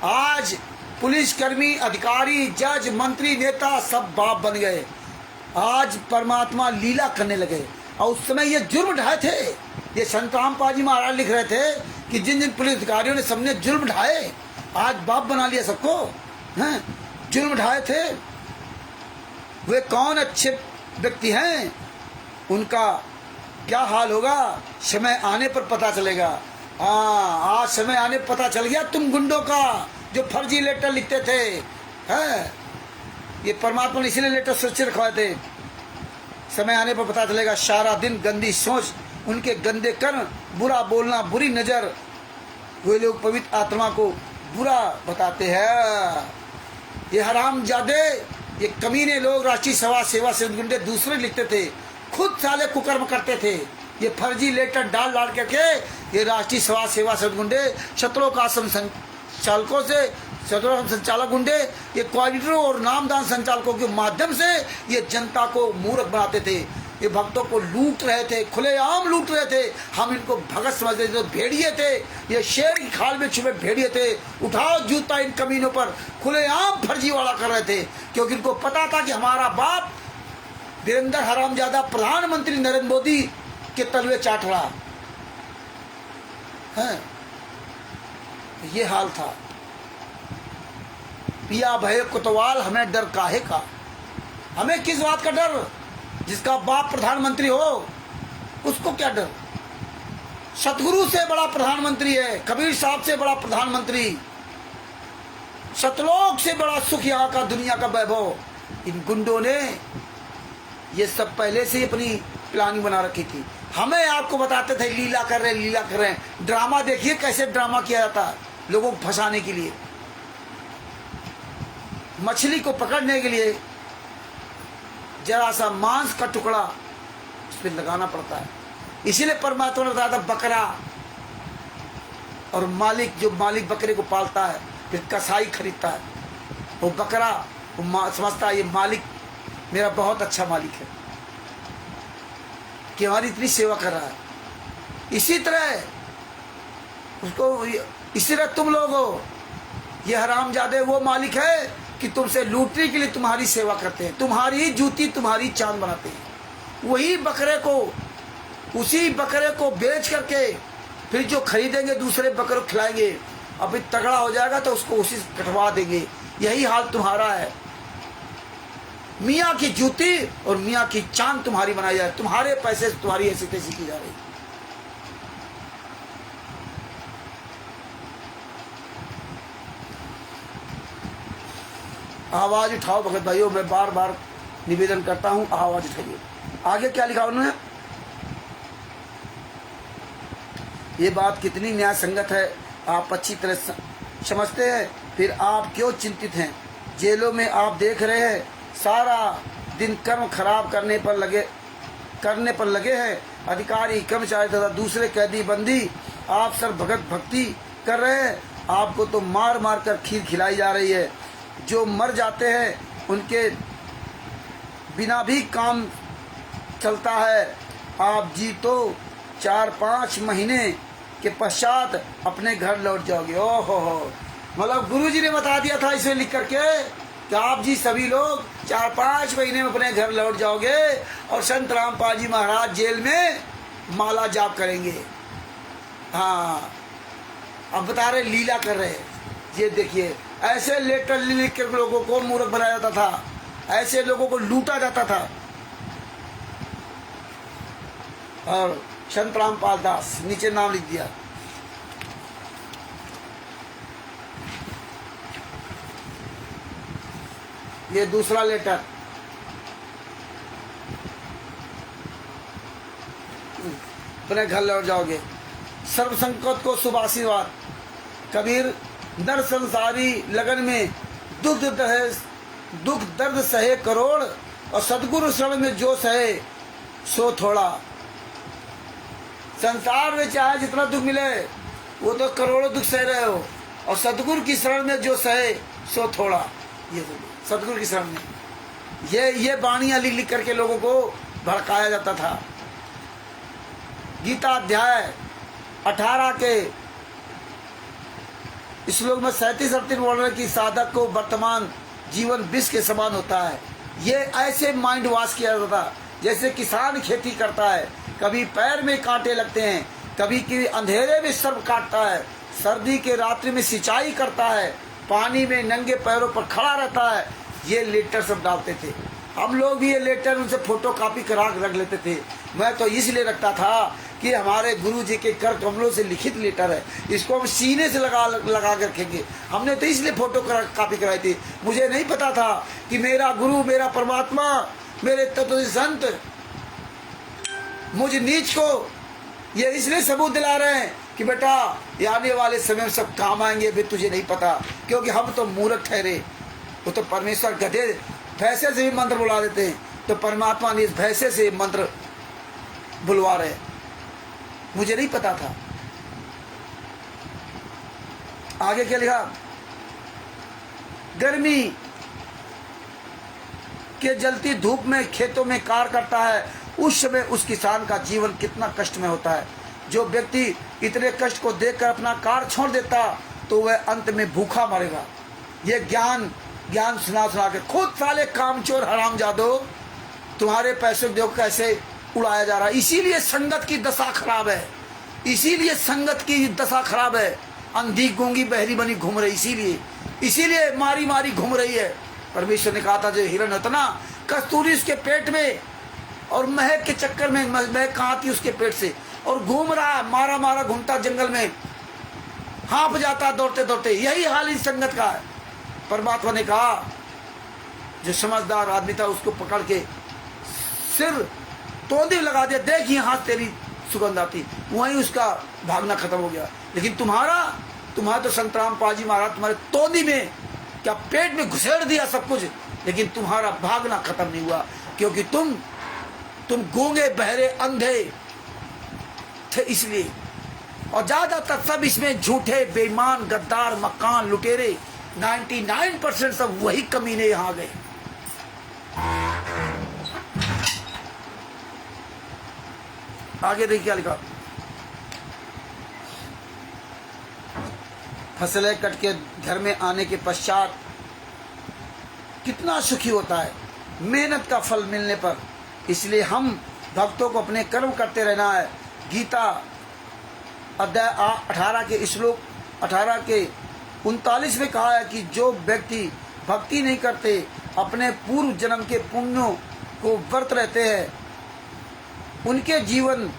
आज पुलिसकर्मी, अधिकारी, जज, मंत्री, नेता सब बाप बन गए। आज परमात्मा लीला करने लगे। और उस समय ये जुर्म ढाए थे, ये संत रामपाल जी महाराज लिख रहे थे कि जिन जिन पुलिस अधिकारियों ने सबने जुल्म ढाए, आज बाप बना लिया सबको, हैं? जुल्म ढाए थे, वे कौन अच्छे व्यक्ति हैं, उनका क्या हाल होगा समय आने पर पता चलेगा। हाँ, आज समय आने पर पता चल गया तुम गुंडों का, जो फर्जी लेटर लिखते थे, हैं? ये परमात्मा ने इसीलिए लेटर सच्चे रखवाए थे। समय आने पर पता चलेगा। सारा दिन गंदी सोच, उनके गंदे कर्म, बुरा बोलना, बुरी नजर, वे लोग पवित्र आत्मा को बुरा बताते हैं। ये हरामजादे, ये कमीने लोग राष्ट्रीय सेवा से गुंडे दूसरे लिखते थे, खुद साले कुकर्म करते थे। ये फर्जी लेटर डाल करके ये राष्ट्रीय सेवा से गुंडे, शत्रुओं का संचालकों से, शत्रुओं संचालक गुंडे, ये कोऑर्डिनेटरों और नामदान संचालकों के माध्यम से ये जनता को मूर्ख बनाते थे। ये भक्तों को लूट रहे थे, खुलेआम लूट रहे थे। हम इनको भगत समझते थे, भेड़िए थे, ये शेर की खाल में छुपे भेड़िए थे। उठाओ जूता इन कमीनों पर, खुलेआम फर्जीवाड़ा कर रहे थे, क्योंकि इनको पता था कि हमारा बाप वीरेंद्र हरामजादा प्रधानमंत्री नरेंद्र मोदी के तलवे चाट रहा है। ये हाल था। पिया भय कोतवाल, हमें डर काहे का? हमें किस बात का डर? जिसका बाप प्रधानमंत्री हो उसको क्या डर? सतगुरु से बड़ा प्रधानमंत्री है, कबीर साहब से बड़ा प्रधानमंत्री, सतलोक से बड़ा सुख यहाँ का, दुनिया का वैभव। इन गुंडों ने ये सब पहले से ही अपनी प्लानिंग बना रखी थी। हमें आपको बताते थे लीला कर रहे हैं, लीला कर रहे हैं। ड्रामा देखिए कैसे ड्रामा किया जाता है लोगों को फंसाने के लिए। मछली को पकड़ने के लिए जरा सा मांस का टुकड़ा उस पर लगाना पड़ता है। इसीलिए परमात्मा ने बताया था बकरा, और मालिक जो मालिक बकरे को पालता है फिर कसाई खरीदता है, वो बकरा वो समझता है ये मालिक मेरा बहुत अच्छा मालिक है कि हमारी इतनी सेवा कर रहा है। इसी तरह उसको, इसी तरह तुम लोग हो, ये हरामजादे वो मालिक है कि तुमसे लूटने के लिए तुम्हारी सेवा करते हैं, तुम्हारी जूती तुम्हारी चांद बनाते हैं। वही बकरे को, उसी बकरे को बेच करके फिर जो खरीदेंगे दूसरे बकरे को खिलाएंगे, अभी तगड़ा हो जाएगा तो उसको उसी से कटवा देंगे। यही हाल तुम्हारा है। मियाँ की जूती और मियाँ की चांद तुम्हारी बनाई जाए, तुम्हारे पैसे से तुम्हारी ऐसी तैसी की जा रही। आवाज उठाओ भगत भाइयों, मैं बार बार निवेदन करता हूं, आवाज उठाइए। आगे क्या लिखा उन्होंने? ये बात कितनी न्याय संगत है आप अच्छी तरह समझते हैं, फिर आप क्यों चिंतित हैं? जेलों में आप देख रहे हैं सारा दिन कर्म खराब करने पर लगे हैं। अधिकारी कर्मचारी तथा दूसरे कैदी बंदी आप सर भगत भक्ति कर रहे हैं। आपको तो मार मार कर खीर खिलाई जा रही है। जो मर जाते हैं उनके बिना भी काम चलता है। आप जी तो 4-5 महीने के पश्चात अपने घर लौट जाओगे। ओहो हो, मतलब गुरुजी ने बता दिया था इसे लिख करके कि आप जी सभी लोग 4-5 महीने में अपने घर लौट जाओगे और संत रामपाल जी महाराज जेल में माला जाप करेंगे। हाँ, अब बता रहे लीला कर रहे हैं। ये देखिए, ऐसे लेटर लिख कर लोगों को मूर्ख बनाया जाता था, ऐसे लोगों को लूटा जाता था। और संत रामपाल दास नीचे नाम लिख दिया। ये दूसरा लेटर, अपने घर लौट जाओगे। सर्व संकट को शुभ आशीर्वाद। कबीर नर संसारी लगन में दुख दर्द सहे करोड़, और सदगुरु शरण में जो सहे सो थोड़ा। संसार में चाहे जितना दुख मिले वो तो करोड़ों दुख सह रहे हो, और सदगुरु की शरण में जो सहे सो थोड़ा। ये सदगुरु की शरण में ये बाणियां लिख करके लोगों को भड़काया जाता था। गीता अध्याय 18 के श्लोक में 37-38 बोल रहे कि साधक को वर्तमान जीवन विष के समान होता है। ये ऐसे माइंड वॉश किया जाता था जैसे किसान खेती करता है, कभी पैर में कांटे लगते हैं, कभी कि अंधेरे में सर्प काटता है, सर्दी के रात्रि में सिंचाई करता है, पानी में नंगे पैरों पर खड़ा रहता है। ये लेटर सब डालते थे। हम लोग भी ये लेटर उनसे फोटो कॉपी करा रख लेते थे। मैं तो इसलिए रखता था कि हमारे गुरु जी के कर कमलों से लिखित लेटर है, इसको हम सीने से लगा कर रखेंगे। हमने तो इसलिए फोटो कॉपी कराई थी। मुझे नहीं पता था कि मेरा गुरु, मेरा परमात्मा, मेरे तत्व संत मुझ नीच को ये इसलिए सबूत दिला रहे हैं कि बेटा ये आने वाले समय में सब काम आएंगे। भी तुझे नहीं पता, क्योंकि हम तो मूर्ख ठहरे। वो तो परमेश्वर गधे भैंसे से भी मंत्र बुला देते हैं, तो परमात्मा ने इस भैंसे से मंत्र बुलवा रहे। मुझे नहीं पता था। आगे क्या लिखा? गर्मी के जलती धूप में खेतों में कार्य करता है, उस समय उस किसान का जीवन कितना कष्ट में होता है। जो व्यक्ति इतने कष्ट को देखकर अपना कार्य छोड़ देता तो वह अंत में भूखा मरेगा। ये ज्ञान सुना के खुद साले कामचोर हरामजादो तुम्हारे पैसे देखो कैसे उड़ाया जा रहा है। इसीलिए संगत की दशा खराब है, इसीलिए संगत की दशा खराब है। अंधी गूंगी बहरी बनी घूम रही, इसीलिए मारी मारी घूम रही है। परमेश्वर ने कहा था जो हिरण होता ना, कस्तूरी उसके पेट में, और महक के चक्कर में महक कहाँ थी उसके पेट से, और घूम रहा मारा मारा घूमता जंगल में, हाँफ जाता दौड़ते दौड़ते। यही हाल इस संगत का है। परमात्मा ने कहा जो समझदार आदमी था उसको पकड़ के सिर तोंदी लगा दिया, देख यहाँ तेरी सुगंध आती, वहीं उसका भागना खत्म हो गया। लेकिन तुम्हारा तो संत रामपाल जी महाराज तुम्हारे तोंदी में क्या पेट में घुसेड़ दिया सब कुछ, लेकिन तुम्हारा भागना खत्म नहीं हुआ, क्योंकि तुम गूंगे बहरे अंधे थे इसलिए। और ज्यादातर सब इसमें झूठे बेईमान गद्दार मकान लुटेरे 99% सब वही कमीने यहां गए। आगे देखिए क्या लिखा, फसलें कट के घर में आने के पश्चात कितना सुखी होता है मेहनत का फल मिलने पर। इसलिए हम भक्तों को अपने कर्म करते रहना है। गीता अध्याय 18 के श्लोक 18 के 39 में कहा है कि जो व्यक्ति भक्ति नहीं करते, अपने पूर्व जन्म के पुण्यों को व्रत रहते हैं, उनके जीवन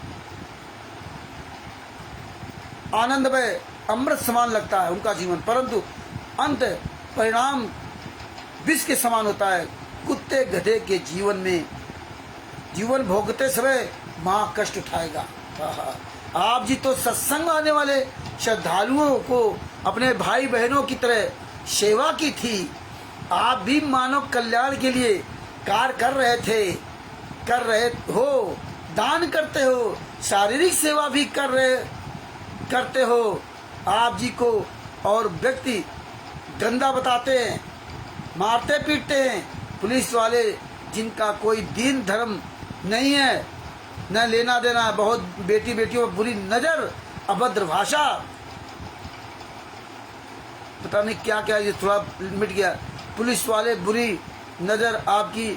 आनंदमय अमृत समान लगता है उनका जीवन, परंतु अंत परिणाम विष के समान होता है। कुत्ते गधे के जीवन भोगते समय माँ कष्ट उठाएगा। आप जी तो सत्संग आने वाले श्रद्धालुओं को अपने भाई बहनों की तरह सेवा की थी। आप भी मानव कल्याण के लिए कार्य कर रहे हो, दान करते हो, शारीरिक सेवा भी करते हो। आप जी को और व्यक्ति गंदा बताते हैं, मारते पीटते हैं। पुलिस वाले जिनका कोई दीन धर्म नहीं है, न लेना देना है, बहुत बेटियों पर बुरी नजर, अभद्र भाषा, पता नहीं क्या क्या, ये थोड़ा मिट गया। पुलिस वाले बुरी नजर आपकी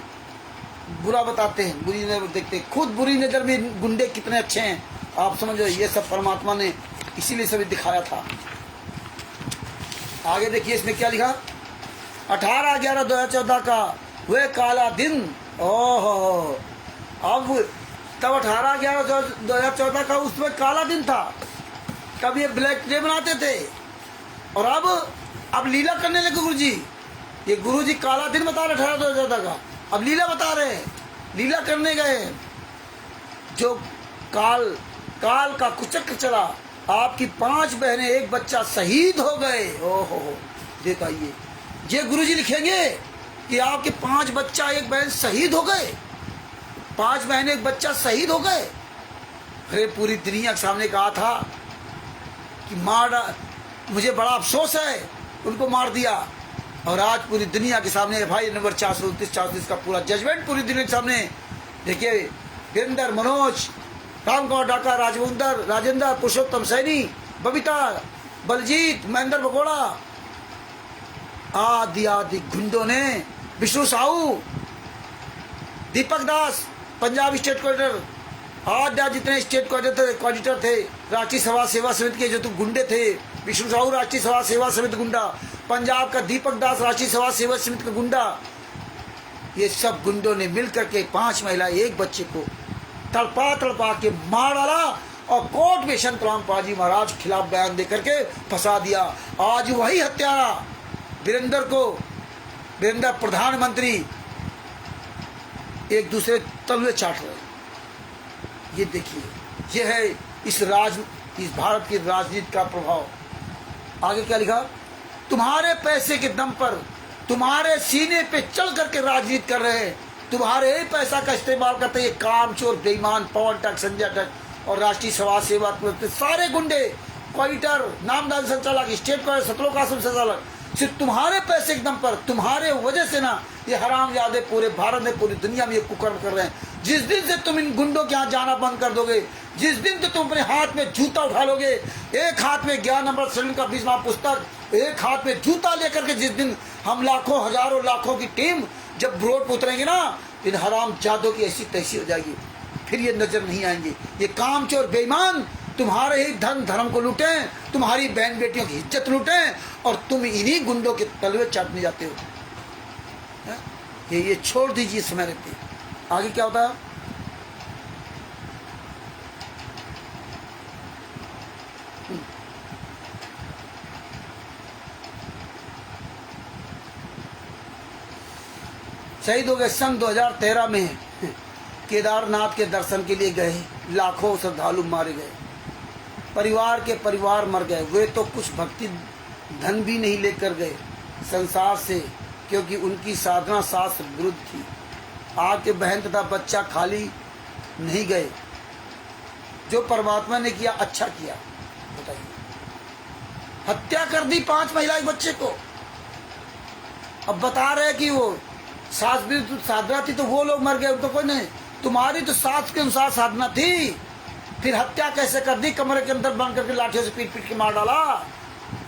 बुरा बताते हैं, बुरी नजर देखते हैं। खुद बुरी नजर में गुंडे कितने अच्छे हैं आप समझो। ये सब परमात्मा ने इसीलिए सभी दिखाया था। आगे देखिए इसमें क्या लिखा, 18/11/2014 का वह काला दिन। ओहो, अब तब 18/11/2014 का उसमें काला दिन था, तब ये ब्लैक डे बनाते थे, और अब लीला करने लगे गुरुजी। ये गुरुजी काला दिन बता रहे 18/2014 का, अब लीला बता रहे हैं, लीला करने गए। जो काल का कुचक्र चला, आपकी 5 बहनें 1 बच्चा शहीद हो गए। ओहो, देखा ये गुरुजी लिखेंगे कि आपके 5 बच्चा 1 बहन शहीद हो गए, 5 बहनें 1 बच्चा शहीद हो गए। अरे पूरी दुनिया के सामने कहा था कि मुझे बड़ा अफसोस है उनको मार दिया, और आज पूरी दुनिया के सामने भाई नंबर 429 का पूरा जजमेंट पूरी दुनिया के सामने। देखिए वीरेंद्र, मनोज, रामगौर डाका, राजेंद्र, पुरुषोत्तम सैनी, बबीता, बलजीत, महेंद्र बगोड़ा आदि गुंडों ने, विष्णु साहू, दीपक दास पंजाब स्टेट कोऑर्डिनेटर, आद्या जितने स्टेट कोऑर्डिनेटर थे, राष्ट्रीय सभा सेवा समिति के जो तो गुंडे थे, विष्णु साहू राष्ट्रीय सभा सेवा समिति गुंडा, पंजाब का दीपक दास राष्ट्रीय सभा सेवा समिति का गुंडा, ये सब गुंडों ने मिलकर के 5 महिला 1 बच्चे को तड़पा के मार डाला, और कोर्ट में संत रामपाल जी महाराज खिलाफ बयान दे करके फंसा दिया। आज वही हत्यारा वीरेंद्र प्रधानमंत्री एक दूसरे तलवे चाट रहे। ये देखिए, ये है इस भारत की राजनीति का प्रभाव। आगे क्या लिखा, तुम्हारे पैसे के दम पर, तुम्हारे सीने पे चल करके राजनीति कर रहे हैं, तुम्हारे ही पैसा का इस्तेमाल करते ये कामचोर बेईमान पवन टक, संजय टक और राष्ट्रीय समाज सेवा सारे गुंडे, क्वाइटर, नामदान संचालक, स्टेट का सतलोकासुर संचालक, सिर्फ तुम्हारे पैसे के दम पर, तुम्हारे वजह से ना ये हरामजादे पूरे भारत में, पूरी दुनिया में ये कुकर्म कर रहे हैं। जिस दिन से तुम इन गुंडों के यहाँ जाना बंद कर दोगे, जिस दिन से तुम अपने हाथ में जूता उठा लोगे, एक हाथ में ज्ञान अमृत श्रेणी का 20वां पुस्तक, एक हाथ में जूता लेकर के जिस दिन हम लाखों हजारों लाखों की टीम जब रोड पर उतरेंगे ना, इन हराम जादों की ऐसी तैसी हो जाएगी, फिर ये नजर नहीं आएंगे। ये कामचोर बेईमान तुम्हारे ही धन धर्म को लूटें, तुम्हारी बहन बेटियों की इज्जत लूटें, और तुम इन्हीं गुंडों के तलवे चाटने जाते हो। ये छोड़ दीजिए समय रहते। आगे क्या होता है? शहीद हो गए। सन 2013 में केदारनाथ के दर्शन के लिए गए लाखों श्रद्धालु मारे गए, परिवार के परिवार मर गए। वे तो कुछ भक्ति धन भी नहीं लेकर गए संसार से, क्योंकि उनकी साधना शास्त्र विरुद्ध थी। आपके बहन तथा बच्चा खाली नहीं गए। जो परमात्मा ने किया अच्छा किया। बताइए, हत्या कर दी 5 महिला एक बच्चे को। अब बता रहे कि वो सास भी साधना थी तो वो लोग मर गए, तो कोई नहीं। तुम्हारी तो सास के अनुसार साधना थी, फिर हत्या कैसे कर दी? कमरे के अंदर बंद करके लाठियों से पीट पीट के मार डाला,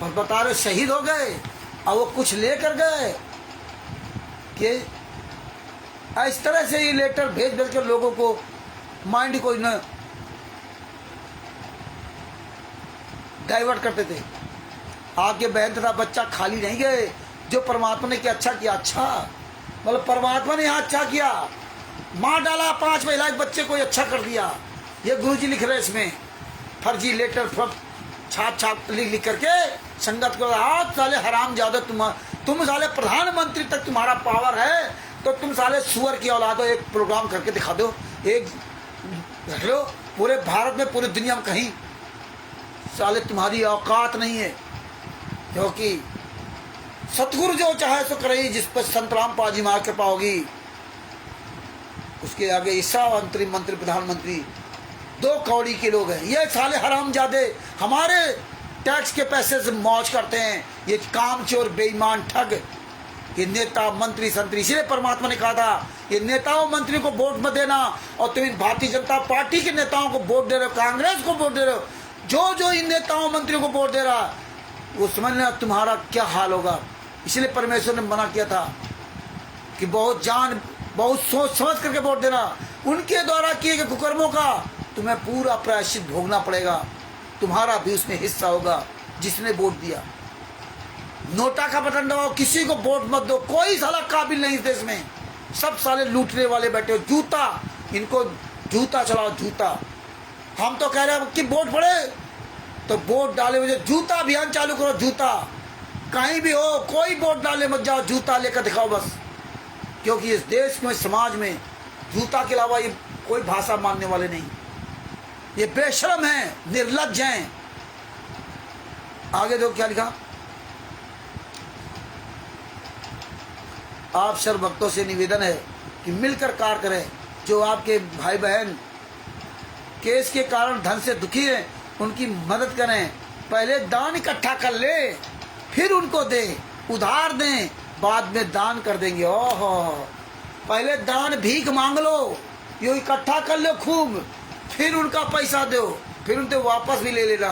और बता रहे शहीद हो गए। और वो कुछ लेकर गए कि इस तरह से ये लेटर भेज भेज कर लोगों को माइंड को न डाइवर्ट करते थे। आपके बहन तथा बच्चा खाली नहीं गए। जो परमात्मा ने किया अच्छा किया। अच्छा मतलब परमात्मा ने यहाँ अच्छा किया, मार डाला 5 महिला एक बच्चे को, अच्छा कर दिया। ये गुरुजी लिख रहे इसमें फर्जी लेटर छाप छाप लिख करके संगत को, हाथ साले हराम ज्यादा तुम साले प्रधानमंत्री तक तुम्हारा पावर है, तो तुम साले सुअर की औलाद हो। एक प्रोग्राम करके दिखा दो, एक रख लो पूरे भारत में, पूरी दुनिया में कहीं साले तुम्हारी औकात नहीं है। क्योंकि सतगुरु जो चाहे सो करे, जिस पर संत रामपाल जी महाराज कृपा होगी, उसके आगे ईसा मंत्री मंत्री प्रधानमंत्री 2 कौड़ी के लोग हैं। ये साले हरामजादे हमारे टैक्स के पैसे से मौज करते हैं। ये कामचोर बेईमान ठग, ये नेता मंत्री संतरी। इसलिए परमात्मा ने कहा था ये नेताओं मंत्री को वोट मत देना, और तुम इन भारतीय जनता पार्टी के नेताओं को वोट दे रहे हो, कांग्रेस को वोट दे रहे हो, जो इन नेताओं मंत्रियों को वोट दे रहा, वो समझना तुम्हारा क्या हाल होगा। इसलिए परमेश्वर ने मना किया था कि बहुत सोच समझ करके वोट देना। उनके द्वारा किए गए कुकर्मों का तुम्हें पूरा प्रायश्चित भोगना पड़ेगा। तुम्हारा भी उसमें हिस्सा होगा जिसने वोट दिया। नोटा का बटन दबाओ, किसी को वोट मत दो। कोई साला काबिल नहीं इस देश में, सब साले लूटने वाले बैठे हो। जूता, इनको जूता चलाओ, जूता। हम तो कह रहे हैं कि वोट पड़े तो वोट डाले, मुझे जूता अभियान चालू करो। जूता कहीं भी हो, कोई वोट डाले मत जाओ, जूता लेकर दिखाओ बस। क्योंकि इस देश में, समाज में जूता के अलावा ये कोई भाषा मानने वाले नहीं। ये बेशरम हैं, निर्लज्ज हैं। आगे देखो क्या लिखा। आप सर्व भक्तों से निवेदन है कि मिलकर कार्य करें। जो आपके भाई बहन केस के कारण धन से दुखी हैं, उनकी मदद करें। पहले दान इकट्ठा कर ले, फिर उनको दें, उधार दें, बाद में दान कर देंगे। ओहो, पहले दान भीख मांग लो, ये इकट्ठा कर लो खूब, फिर उनका पैसा दो, फिर उनसे वापस भी ले लेना।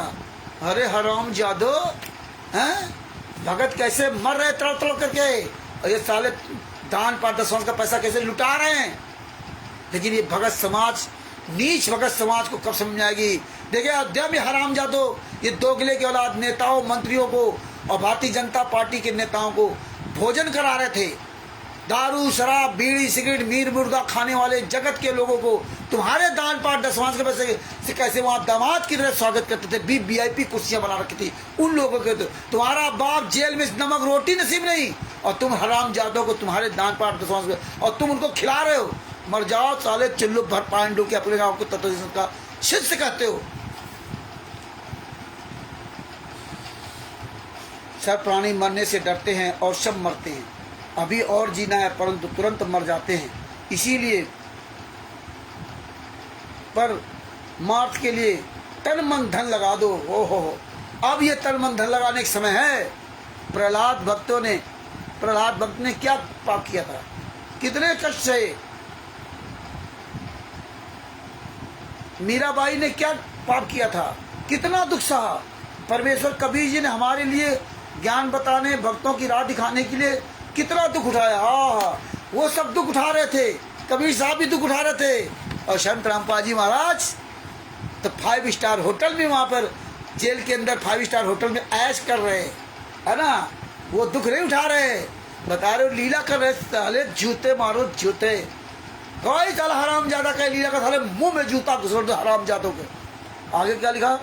अरे हराम जादो हैं, भगत कैसे मर रहे तड़प तड़प करके, और ये साले दान पाठ दसवां का पैसा कैसे लुटा रहे हैं। लेकिन ये भगत समाज, नीच भगत समाज को कब समझ आएगी। देखिए अयोध्या में हराम जादो ये दोगले के औलाद नेताओं मंत्रियों को और भारतीय जनता पार्टी के नेताओं को भोजन करा रहे थे। दारू शराब बीड़ी सिगरेट मीर मुर्गा खाने वाले जगत के लोगों को तुम्हारे दान पाठ दसवां के पैसे से कैसे वहाँ दामाद की तरह स्वागत करते थे। VIP कुर्सियां बना रखी थी उन लोगों के। तो तुम्हारा बाप जेल में नमक रोटी नसीब नहीं, और तुम हराम जादों को तुम्हारे दान पाठ दसवां के, और तुम उनको खिला रहे हो। मर जाओ साले चुल्लू भर पांडु के अपने गाँव को तत्व का शिष्य कहते हो। सब प्राणी मरने से डरते हैं और सब मरते हैं। अभी और जीना है परंतु तुरंत मर जाते हैं। इसीलिए पर मार्थ के लिए तन मन धन लगा दो। हो अब ये तन मन धन लगाने का समय है। प्रहलाद भक्त ने क्या पाप किया था, कितने कष्ट सहे। मीराबाई ने क्या पाप किया था, कितना दुख सहा। परमेश्वर कबीर जी ने हमारे लिए ज्ञान बताने, भक्तों की राह दिखाने के लिए कितना दुख उठाया। वो सब दुख उठा रहे थे, कबीर साहब भी दुख उठा रहे थे, और संत रामपाल जी महाराज तो 5 स्टार होटल में, वहाँ पर जेल के अंदर 5 स्टार होटल में ऐश कर रहे, है ना, वो दुख नहीं उठा रहे, बता रहे लीला कर रहे। साले जूते मारो जूते, कोई साला हराम ज्यादा कहे लीला का, साले मुंह में जूता घुसड़ दो हराम जादों के। आगे क्या लिखा,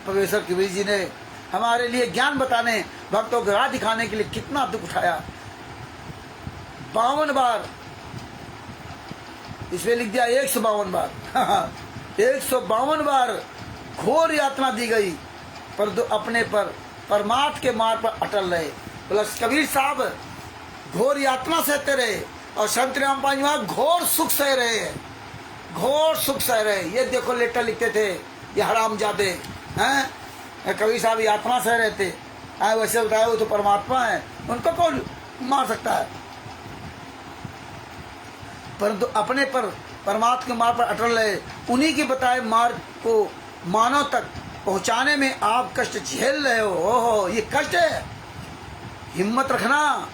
प्रोफेसर कबीर जी ने हमारे लिए ज्ञान बताने, भक्तों को राह दिखाने के लिए कितना दुख उठाया। 52 बार, इसमें लिख दिया 152 बार 152 बार घोर यातना दी गई, पर अपने पर परमात्मा के मार्ग पर अटल रहे। प्लस कबीर साहब घोर यातना सहते रहे, और संत रामपाल जी घोर सुख सह रहे हैं, घोर सुख सह रहे। ये देखो लेटर लिखते थे ये हरामजादे हैं, कबीर साहब यातना सह रहे थे। वैसे बताया वो तो परमात्मा है, उनको कौन मार सकता है, परंतु अपने पर परमात्मा के मार्ग पर अटल रहे। उन्हीं के बताए मार्ग को मानव तक पहुंचाने में आप कष्ट झेल रहे हो। ओहो, ये कष्ट है, हिम्मत रखना।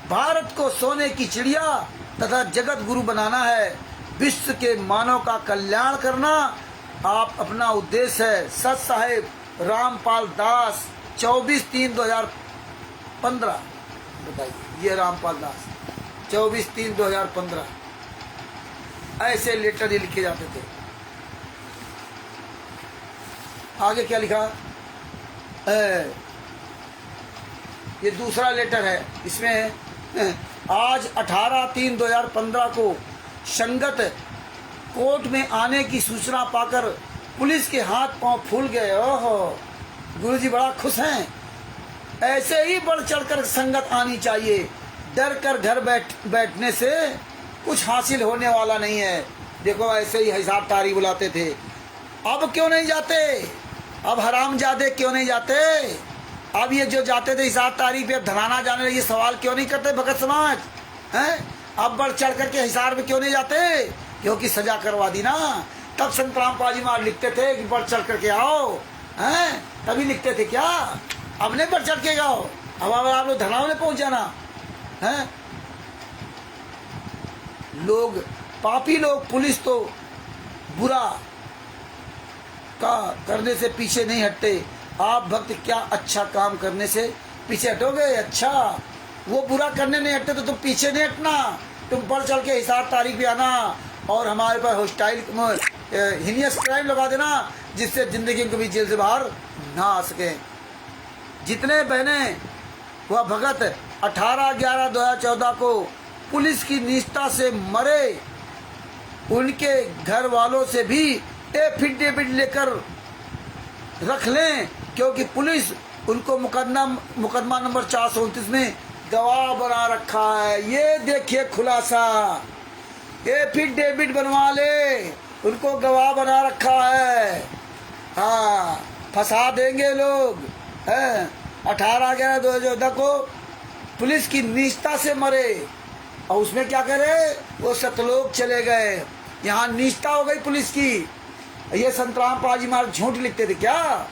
भारत को सोने की चिड़िया तथा जगत गुरु बनाना है, विश्व के मानव का कल्याण करना आप अपना उद्देश्य है। सत साहेब रामपाल दास 24/3/2015। बताइए, ये रामपाल दास 24/3/2015 ऐसे लेटर ये लिखे जाते थे। आगे क्या लिखा, ये दूसरा लेटर है, इसमें आज 18/3/2015 को संगत कोर्ट में आने की सूचना पाकर पुलिस के हाथ पांव फूल गए। ओहो, गुरुजी बड़ा खुश हैं। ऐसे ही बढ़ चढ़कर संगत आनी चाहिए, डर कर घर बैठने से कुछ हासिल होने वाला नहीं है। देखो ऐसे ही हिसाब तारीख बुलाते थे, अब क्यों नहीं जाते, अब हरामजादे क्यों नहीं जाते, अब ये जो जाते थे हिसाब तारीख पे अब धनाना जाने लगे, सवाल क्यों नहीं करते भगत समाज हैं, अब बढ़ चढ़ करके हिसार में क्यों नहीं जाते, क्योंकि सजा करवा दी ना। तब संत रामपाल जी महाराज लिखते थे कि बढ़ चढ़ करके आओ, हैं, तभी लिखते थे क्या, अब नहीं बढ़ चढ़ के जाओ, अब आप लोग धनाव में पहुंच जाना है। लोग पापी लोग, पुलिस तो बुरा का करने से पीछे नहीं हटते, आप भक्त क्या अच्छा काम करने से पीछे हटोगे। अच्छा, वो बुरा करने नहीं हटते तो तुम पीछे नहीं हटना, तुम बढ़ चढ़ के हिसाब तारीख भी आना और हमारे पास हॉस्टाइल हिनियस क्राइम लगा देना, जिससे जिंदगी में कभी जेल से बाहर ना आ सके। जितने बहने वह भगत 18/11/2014 को पुलिस की निष्ठा से मरे, उनके घर वालों से भी एफिडेविट लेकर रख लें, क्योंकि पुलिस उनको मुकदमा नंबर 429 में गवाह बना रखा है। ये देखिए खुलासा, एफिडेविट बनवा ले, उनको गवाह बना रखा है। हाँ, फंसा देंगे लोग। 18/11/2014 को पुलिस की निष्ठा से मरे, और उसमें क्या करे, वो सतलोक चले गए। यहाँ निष्ठा हो गई पुलिस की। ये संत रामपाल जी महाराज झूठ लिखते थे क्या,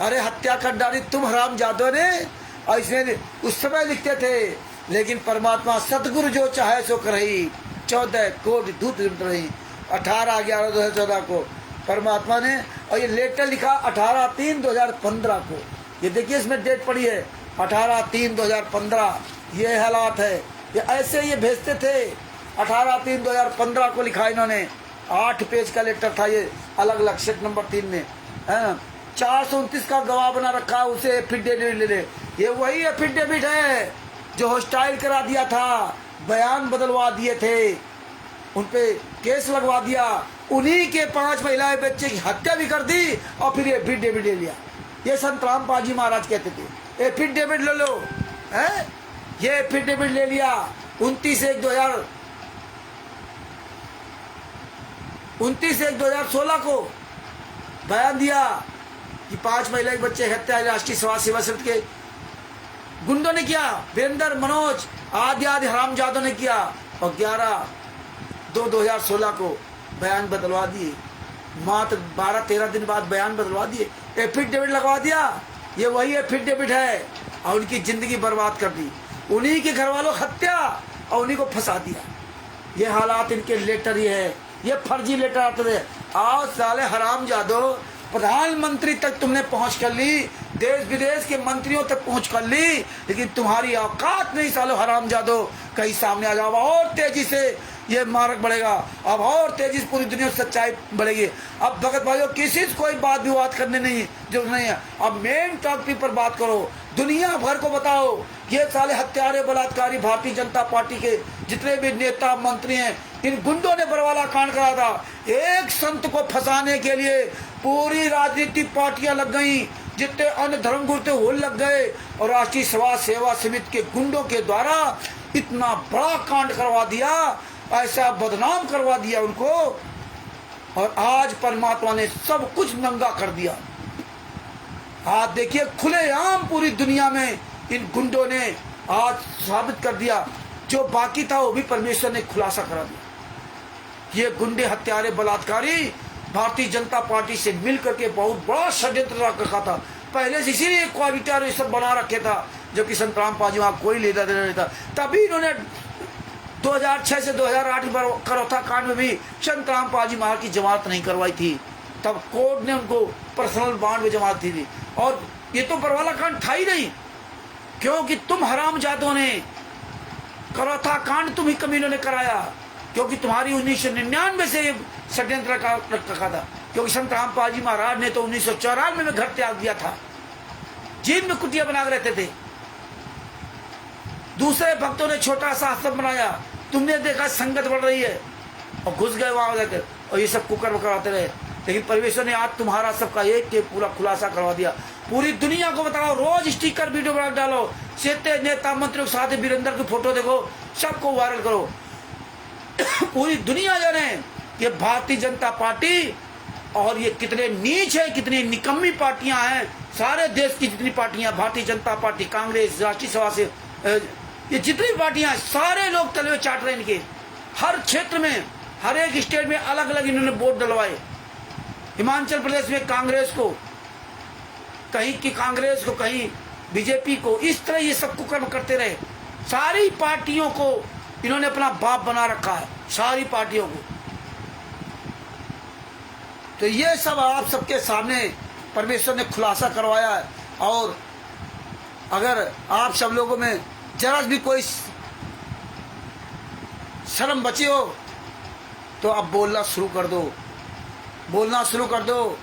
अरे हत्या कर डाली तुम हरामजादों ने, और इसमें उस समय लिखते थे, लेकिन परमात्मा सतगुरु जो चाहे सो करही, 14 कोटि दूत रही। 18/11/2014 को परमात्मा ने, और ये लेटर लिखा 18/3/2015 को। ये देखिए इसमें डेट पड़ी है 18/3/2015। ये हालात है, ये ऐसे ये भेजते थे। 18/3/2015 को लिखा इन्होंने, 8 पेज का लेटर था ये, अलग अलग सेट नंबर 3 में। 429 का गवाह बना रखा, उसे एफिडेविट ले ले। ये वही एफिडेविट है जो हॉस्टाइल करा दिया था, बयान बदलवा दिए थे, उन पे केस लगवा दिया, उन्हीं के 5 महिलाएं बच्चे की हत्या भी कर दी, और फिर एफिडेविट ले लिया। ये संत रामपाल जी महाराज कहते थे एफिडेविट ले लो, है, ये एफिडेविट ले लिया। 29/1/2016 को बयान दिया कि 5 महिला के बच्चे हत्या राष्ट्रीय समाज सेवा समिति के गुंडों ने किया, वीरेंद्र, मनोज आदि हरामजादों ने किया, और 11/2/2016 को बयान बदलवा दिए। मात्र 12-13 दिन बाद बयान बदलवा दिए, एफिडेविट लगवा दिया, ये वही है फिर डेविड है, और उनकी जिंदगी बर्बाद कर दी, उन्हीं के घर वालों हत्या और उन्हीं को फंसा दिया। ये हालात इनके लेटर ही है, ये फर्जी लेटर आते थे। आओ साले हराम जादो, प्रधानमंत्री तक तुमने पहुंच कर ली, देश विदेश के मंत्रियों तक पहुंच कर ली, लेकिन तुम्हारी औकात नहीं सालो हराम जादो। कहीं सामने आ जाओ, और तेजी से ये मार्ग बढ़ेगा, अब और तेजी से पूरी दुनिया में सच्चाई बढ़ेगी। अब भगत भाइयों किसी से कोई बात विवाद करने नहीं जो नहीं है, अब मेन टॉपिक पर बात करो, दुनिया भर को बताओ ये साले हत्यारे बलात्कारी भारतीय जनता पार्टी के जितने भी नेता मंत्री हैं, इन गुंडों ने बरवाला कांड करा था। एक संत को फंसाने के लिए पूरी राजनीतिक पार्टियां लग गई, जितने अन्य धर्म गुरु थे वो लग गए, और राष्ट्रीय समाज सेवा समिति के गुंडों के द्वारा इतना बड़ा कांड करवा दिया, ऐसा बदनाम करवा दिया उनको, और आज परमात्मा ने सब कुछ नंगा कर दिया। आज देखिए खुलेआम पूरी दुनिया में इन गुंडों ने आज साबित कर दिया, जो बाकी था वो भी परमेश्वर ने खुलासा करा दिया। ये गुंडे हत्यारे बलात्कारी भारतीय जनता पार्टी से मिल करके बहुत बड़ा षड्यंत्र रखा था पहले से, इसीलिए क्वालिटर ये सब बना रखे था, जबकि संतराम पाजी वहां कोई लेता नहीं था। तभी इन्होंने 2006 से 2008 करौथा कांड में भी संतराम पाजी महाराज की जमानत नहीं करवाई थी, तब कोर्ट ने उनको पर्सनल बॉन्ड में जमानत दी थी। और ये तो बरवाला कांड था ही नहीं, क्योंकि तुम हरामजादों ने करौथा कांड तुम ही कमीनों ने कराया, क्योंकि तुम्हारी 1999 से षड्यंत्र रखा था, क्योंकि संत रामपाल जी महाराज ने तो 1994 में घर त्याग दिया था, जेल में कुटिया बना रहते थे। दूसरे भक्तों ने छोटा सा आश्रम बनाया, तुमने देखा संगत बढ़ रही है और घुस गए वहां जाकर, और ये सब कुकर कराते रहे। लेकिन परमेश्वर ने आज तुम्हारा सबका एक के पूरा खुलासा करवा दिया। पूरी दुनिया को बताओ, रोज स्टिकर वीडियो बना डालो, सेते नेता मंत्रियों के साथ वीरेंद्र की फोटो देखो, सबको वायरल करो, पूरी दुनिया जाने ये भारतीय जनता पार्टी और ये कितने नीच है, कितनी निकम्मी पार्टियां हैं। सारे देश की जितनी पार्टियां, भारतीय जनता पार्टी, कांग्रेस, राष्ट्रीय सभा से ये जितनी पार्टियां हैं, सारे लोग तलवे चाट रहे हैं इनके। हर क्षेत्र में, हर एक स्टेट में अलग अलग इन्होंने बोर्ड डलवाए। हिमाचल प्रदेश में कांग्रेस को, कहीं की कांग्रेस को, कहीं बीजेपी को, इस तरह ये सब कुकर्म करते रहे। सारी पार्टियों को इन्होंने अपना बाप बना रखा है, सारी पार्टियों को। तो ये सब आप सबके सामने परमेश्वर ने खुलासा करवाया है। और अगर आप सब लोगों में जरा भी कोई शर्म बची हो तो अब बोलना शुरू कर दो, बोलना शुरू कर दो।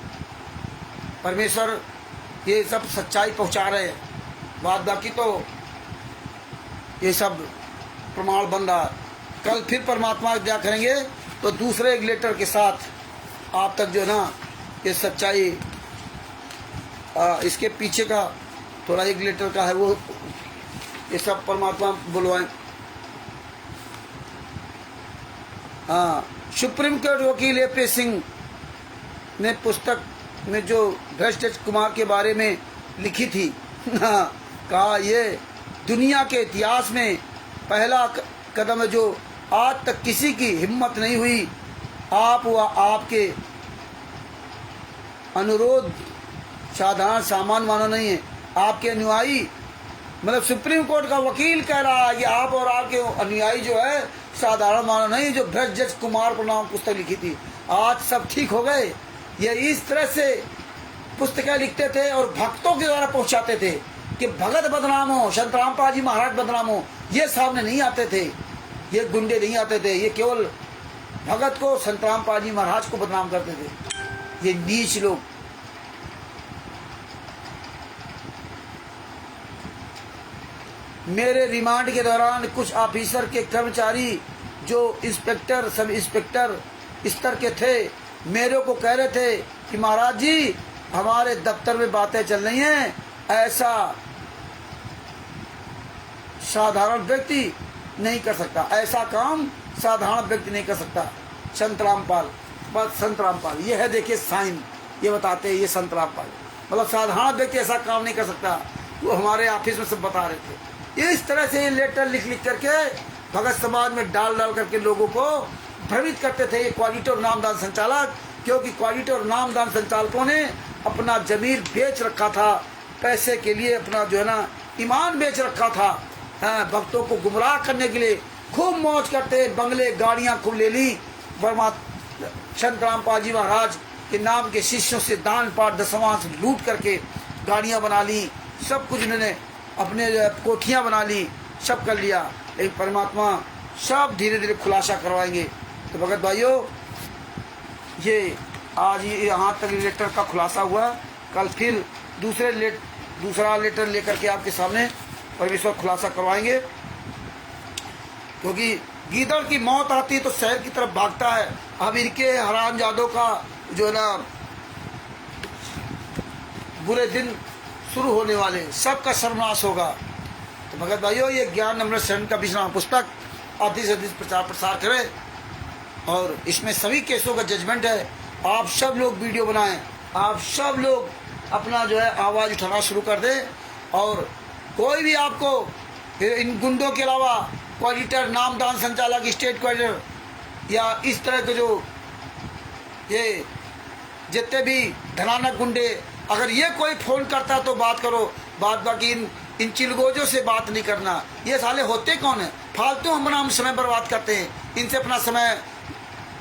परमेश्वर ये सब सच्चाई पहुंचा रहे हैं, बात बाकी तो ये सब प्रमाण बन रहा। कल फिर परमात्मा क्या करेंगे तो दूसरे एक लेटर के साथ आप तक जो है ना ये सच्चाई, इसके पीछे का थोड़ा एक लेटर का है, वो ये सब परमात्मा बुलवाएं। हाँ, सुप्रीम कोर्ट वकील AP सिंह ने पुस्तक में जो भ्रष्ट कुमार के बारे में लिखी थी, हाँ, कहा ये दुनिया के इतिहास में पहला कदम है जो आज तक किसी की हिम्मत नहीं हुई। आप व आपके अनुरोध साधारण सामान्य मानो नहीं है। आपके अनुयायी, मतलब सुप्रीम कोर्ट का वकील कह रहा है कि आप और आपके अनुयायी जो है साधारण मानो नहीं, जो भ्रष्ट जज कुमार पर नाम पुस्तक लिखी थी, आज सब ठीक हो गए। ये इस तरह से पुस्तकें लिखते थे और भक्तों के द्वारा पहुंचाते थे कि भगत बदनाम हो, संत रामपाल जी महाराज बदनाम हो। ये सामने नहीं आते थे, ये गुंडे नहीं आते थे, ये केवल भगत को, संत रामपाल जी महाराज को बदनाम करते थे, ये नीच लोग। मेरे रिमांड के दौरान कुछ ऑफिसर के कर्मचारी जो इंस्पेक्टर, सब इंस्पेक्टर स्तर के थे, मेरे को कह रहे थे कि महाराज जी हमारे दफ्तर में बातें चल रही हैं, ऐसा साधारण व्यक्ति नहीं कर सकता, ऐसा काम साधारण व्यक्ति नहीं कर सकता। संत रामपाल, बस संत रामपाल ये है, देखिए साइन ये बताते हैं, ये संत रामपाल मतलब साधारण व्यक्ति ऐसा काम नहीं कर सकता। वो हमारे ऑफिस में सब बता रहे थे। इस तरह से ये लेटर लिख लिख करके भगत समाज में डाल डाल करके लोगों को भ्रमित करते थे ये क्वालिटी और नामदान संचालक, क्योंकि क्वालिटी और नामदान संचालकों ने अपना जमीर बेच रखा था पैसे के लिए अपना जो है ना ईमान बेच रखा था। भक्तों को गुमराह करने के लिए खूब मौज करते, बंगले गाड़ियां खूब ले ली। संत रामपाल जी महाराज के नाम के शिष्यों से दान पाठ दशवांश लूट करके गाड़ियां बना ली, सब कुछ उन्होंने अपने कोठियां बना ली, सब कर लिया। लेकिन परमात्मा सब धीरे धीरे खुलासा करवाएंगे। तो भगत भाइयों, ये आज ये यहाँ तक लेटर का खुलासा हुआ। कल फिर दूसरा लेटर लेकर के आपके सामने परमेश्वर खुलासा करवाएंगे। क्योंकि गीदड़ की मौत आती है तो शहर की तरफ भागता है। अब इनके हरामजादों का जो है ना बुरे दिन शुरू होने वाले, सबका सर्वनाश होगा। तो भगत भाइयों, ये ज्ञान अमृत शरण का विश्राम पुस्तक अधिक से अधिक प्रचार प्रसार करें और इसमें सभी केसों का जजमेंट है। आप सब लोग वीडियो बनाएं, आप सब लोग अपना जो है आवाज़ उठाना शुरू कर दें। और कोई भी आपको इन गुंडों के अलावा कोऑर्डिनेटर, नामदान संचालक, स्टेट कोऑर्डिनेटर या इस तरह के जो ये जितने भी धनानक गुंडे, अगर ये कोई फ़ोन करता तो बात करो, बाकी इन चिलगोजों से बात नहीं करना। ये साले होते कौन है? फालतू हम समय बर्बाद करते हैं। इनसे अपना समय,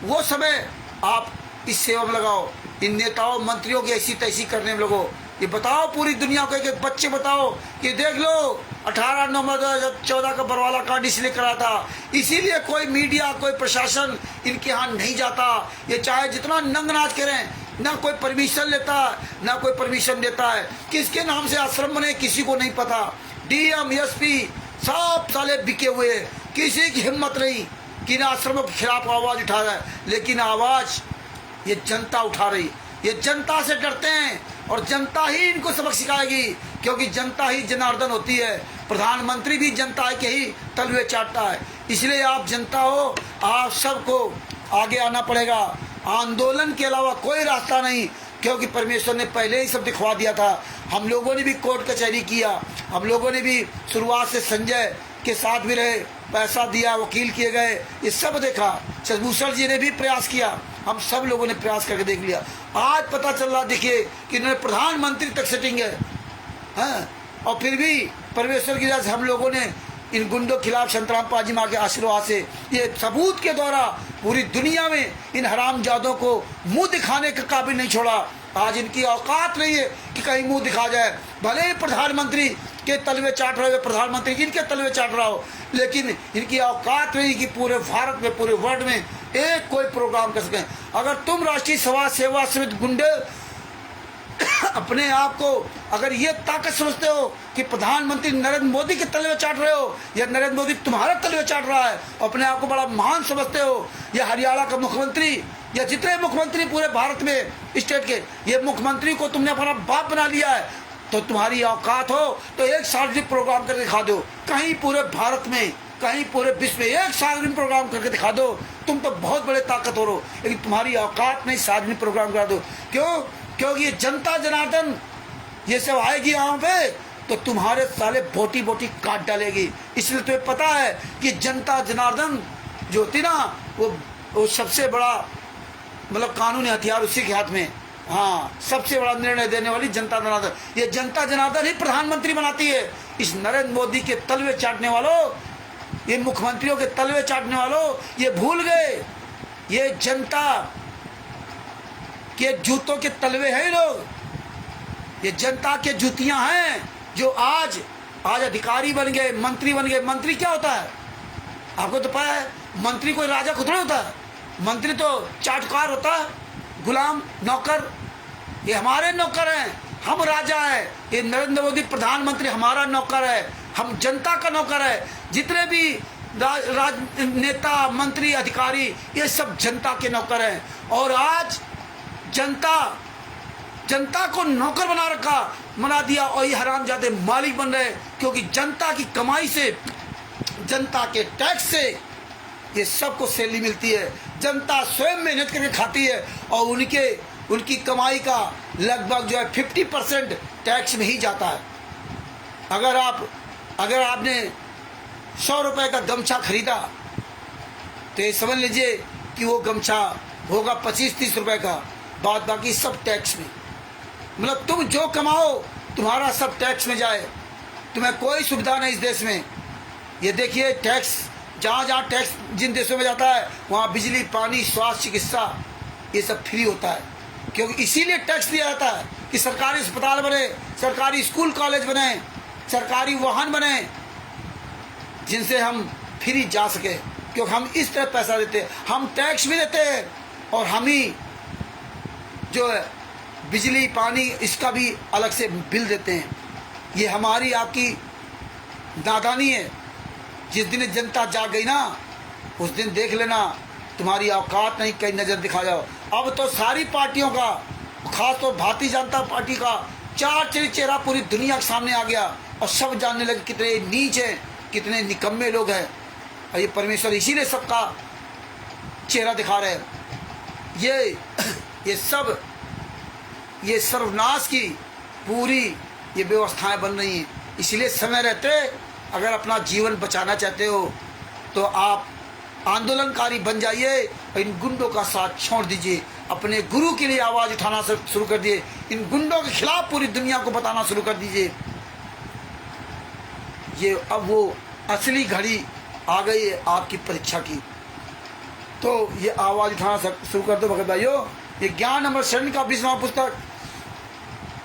वो समय आप इस सेवा में लगाओ। इन नेताओं मंत्रियों की ऐसी तैसी करने में लगो। ये बताओ पूरी दुनिया को, एक बच्चे बताओ कि देख लो 18 नवंबर 2014 का बरवाला कांड इसलिए करा था, इसीलिए कोई मीडिया, कोई प्रशासन इनके यहाँ नहीं जाता। ये चाहे जितना नंग नाच करें, ना कोई परमिशन लेता है, ना कोई परमिशन देता है। किसके नाम से आश्रम बने किसी को नहीं पता। डीएम, एसपी सब साले बिके हुए, किसी की हिम्मत नहीं कि इन आश्रमों के खिलाफ आवाज़ उठा रहा है। लेकिन आवाज़ ये जनता उठा रही। ये जनता से डरते हैं और जनता ही इनको सबक सिखाएगी, क्योंकि जनता ही जनार्दन होती है। प्रधानमंत्री भी जनता के ही तलवे चाटता है। इसलिए आप जनता हो, आप सबको आगे आना पड़ेगा। आंदोलन के अलावा कोई रास्ता नहीं, क्योंकि परमेश्वर ने पहले ही सब दिखवा दिया था। हम लोगों ने भी कोर्ट कचहरी किया, हम लोगों ने भी शुरुआत से संजय के साथ भी रहे, पैसा दिया, वकील किए गए, ये सब देखा। भूषण जी ने भी प्रयास किया, हम सब लोगों ने प्रयास करके देख लिया। आज पता चल रहा, देखिए कि इन्होंने प्रधानमंत्री तक सेटिंग है, हाँ? और फिर भी परमेश्वर की वजह से हम लोगों ने इन गुंडों के खिलाफ संत रामपाल जी माँ के आशीर्वाद से ये सबूत के द्वारा पूरी दुनिया में इन हरामजादों को मुंह दिखाने का काबिल नहीं छोड़ा। आज इनकी औकात नहीं है कि कहीं मुंह दिखा जाए। भले ही प्रधानमंत्री के तलवे चाट रहे हो, प्रधानमंत्री इनके तलवे चाट रहा हो, लेकिन इनकी औकात नहीं कि पूरे भारत में, पूरे वर्ल्ड में एक कोई प्रोग्राम कर सकें। अगर तुम राष्ट्रीय समाज सेवा समिति गुंडे अपने आप को अगर ये ताकत समझते हो कि प्रधानमंत्री नरेंद्र मोदी के तलवे चाट रहे हो या नरेंद्र मोदी तुम्हारे तलवे चाट रहा है, अपने आप को बड़ा महान समझते हो, या हरियाणा का मुख्यमंत्री या जितने मुख्यमंत्री पूरे भारत में स्टेट के, ये मुख्यमंत्री को तुमने अपना बाप बना लिया है, तो तुम्हारी औकात हो तो एक सार्वजनिक प्रोग्राम करके दिखा दो। कहीं पूरे भारत में, कहीं पूरे विश्व में एक सार्वजनिक प्रोग्राम करके दिखा दो। तुम तो बहुत बड़े ताकतवर हो, लेकिन तुम्हारी औकात नहीं सार्वजनिक प्रोग्राम करा दो। क्यों? क्योंकि ये जनता जनार्दन ये सब आएगी यहाँ पे तो तुम्हारे साले बोटी बोटी काट डालेगी। इसलिए तुम्हें पता है कि जनता जनार्दन जो होती ना, वो सबसे बड़ा मतलब कानूनी हथियार उसी के हाथ में। हाँ, सबसे बड़ा निर्णय देने वाली जनता जनार्दन, ये जनता जनार्दन ही प्रधानमंत्री बनाती है। इस नरेंद्र मोदी के तलवे चाटने वालों, ये मुख्यमंत्रियों के तलवे चाटने वालों, ये भूल गए ये जनता के जूतों के तलवे हैं लोग। ये जनता के जूतियां हैं जो आज अधिकारी बन गए, मंत्री बन गए। मंत्री क्या होता है आपको तो पता है? मंत्री कोई राजा खुद नहीं होता है। मंत्री तो चाटकार होता है, गुलाम, नौकर। ये हमारे नौकर हैं, हम राजा हैं। ये नरेंद्र मोदी प्रधानमंत्री हमारा नौकर है, हम जनता का नौकर है। जितने भी नेता, मंत्री, अधिकारी, ये सब जनता के नौकर हैं। और आज जनता को नौकर बना दिया और ये हरामजादे मालिक बन रहे, क्योंकि जनता की कमाई से, जनता के टैक्स से ये सबको सैलरी मिलती है। जनता स्वयं मेहनत करके खाती है और उनकी कमाई का लगभग जो है 50% टैक्स में ही जाता है। अगर आपने 100 रुपए का गमछा खरीदा तो ये समझ लीजिए कि वो गमछा होगा 25-30 रुपए का, बाद बाकी सब टैक्स में। मतलब तुम जो कमाओ तुम्हारा सब टैक्स में जाए, तुम्हें कोई सुविधा नहीं इस देश में। ये देखिए टैक्स, जहाँ जहाँ टैक्स जिन देशों में जाता है वहाँ बिजली, पानी, स्वास्थ्य, चिकित्सा ये सब फ्री होता है, क्योंकि इसीलिए टैक्स दिया जाता है कि सरकारी अस्पताल बने, सरकारी स्कूल कॉलेज बने, सरकारी वाहन बने, जिनसे हम फ्री जा सके। क्योंकि हम इस तरह पैसा देते हैं, हम टैक्स भी देते हैं और हम ही जो है बिजली, पानी, इसका भी अलग से बिल देते हैं। ये हमारी आपकी नादानी है। जिस दिन जनता जाग गई ना, उस दिन देख लेना तुम्हारी औकात नहीं, कहीं नज़र दिखा जाओ। अब तो सारी पार्टियों का, खास तो भारतीय जनता पार्टी का चार चेहरा पूरी दुनिया के सामने आ गया और सब जानने लगे कितने नीच हैं, कितने निकम्मे लोग हैं। और ये परमेश्वर इसीलिए सबका चेहरा दिखा रहे हैं। ये सर्वनाश की पूरी ये व्यवस्थाएं बन रही हैं। इसलिए समय रहते अगर अपना जीवन बचाना चाहते हो तो आप आंदोलनकारी बन जाइए और इन गुंडों का साथ छोड़ दीजिए। अपने गुरु के लिए आवाज़ उठाना शुरू कर दिए, इन गुंडों के खिलाफ पूरी दुनिया को बताना शुरू कर दीजिए। ये अब वो असली घड़ी आ गई है आपकी परीक्षा की, तो ये आवाज़ उठाना शुरू कर दो भगत भाइयों। ये ज्ञान अमृत शरण का 20वां पुस्तक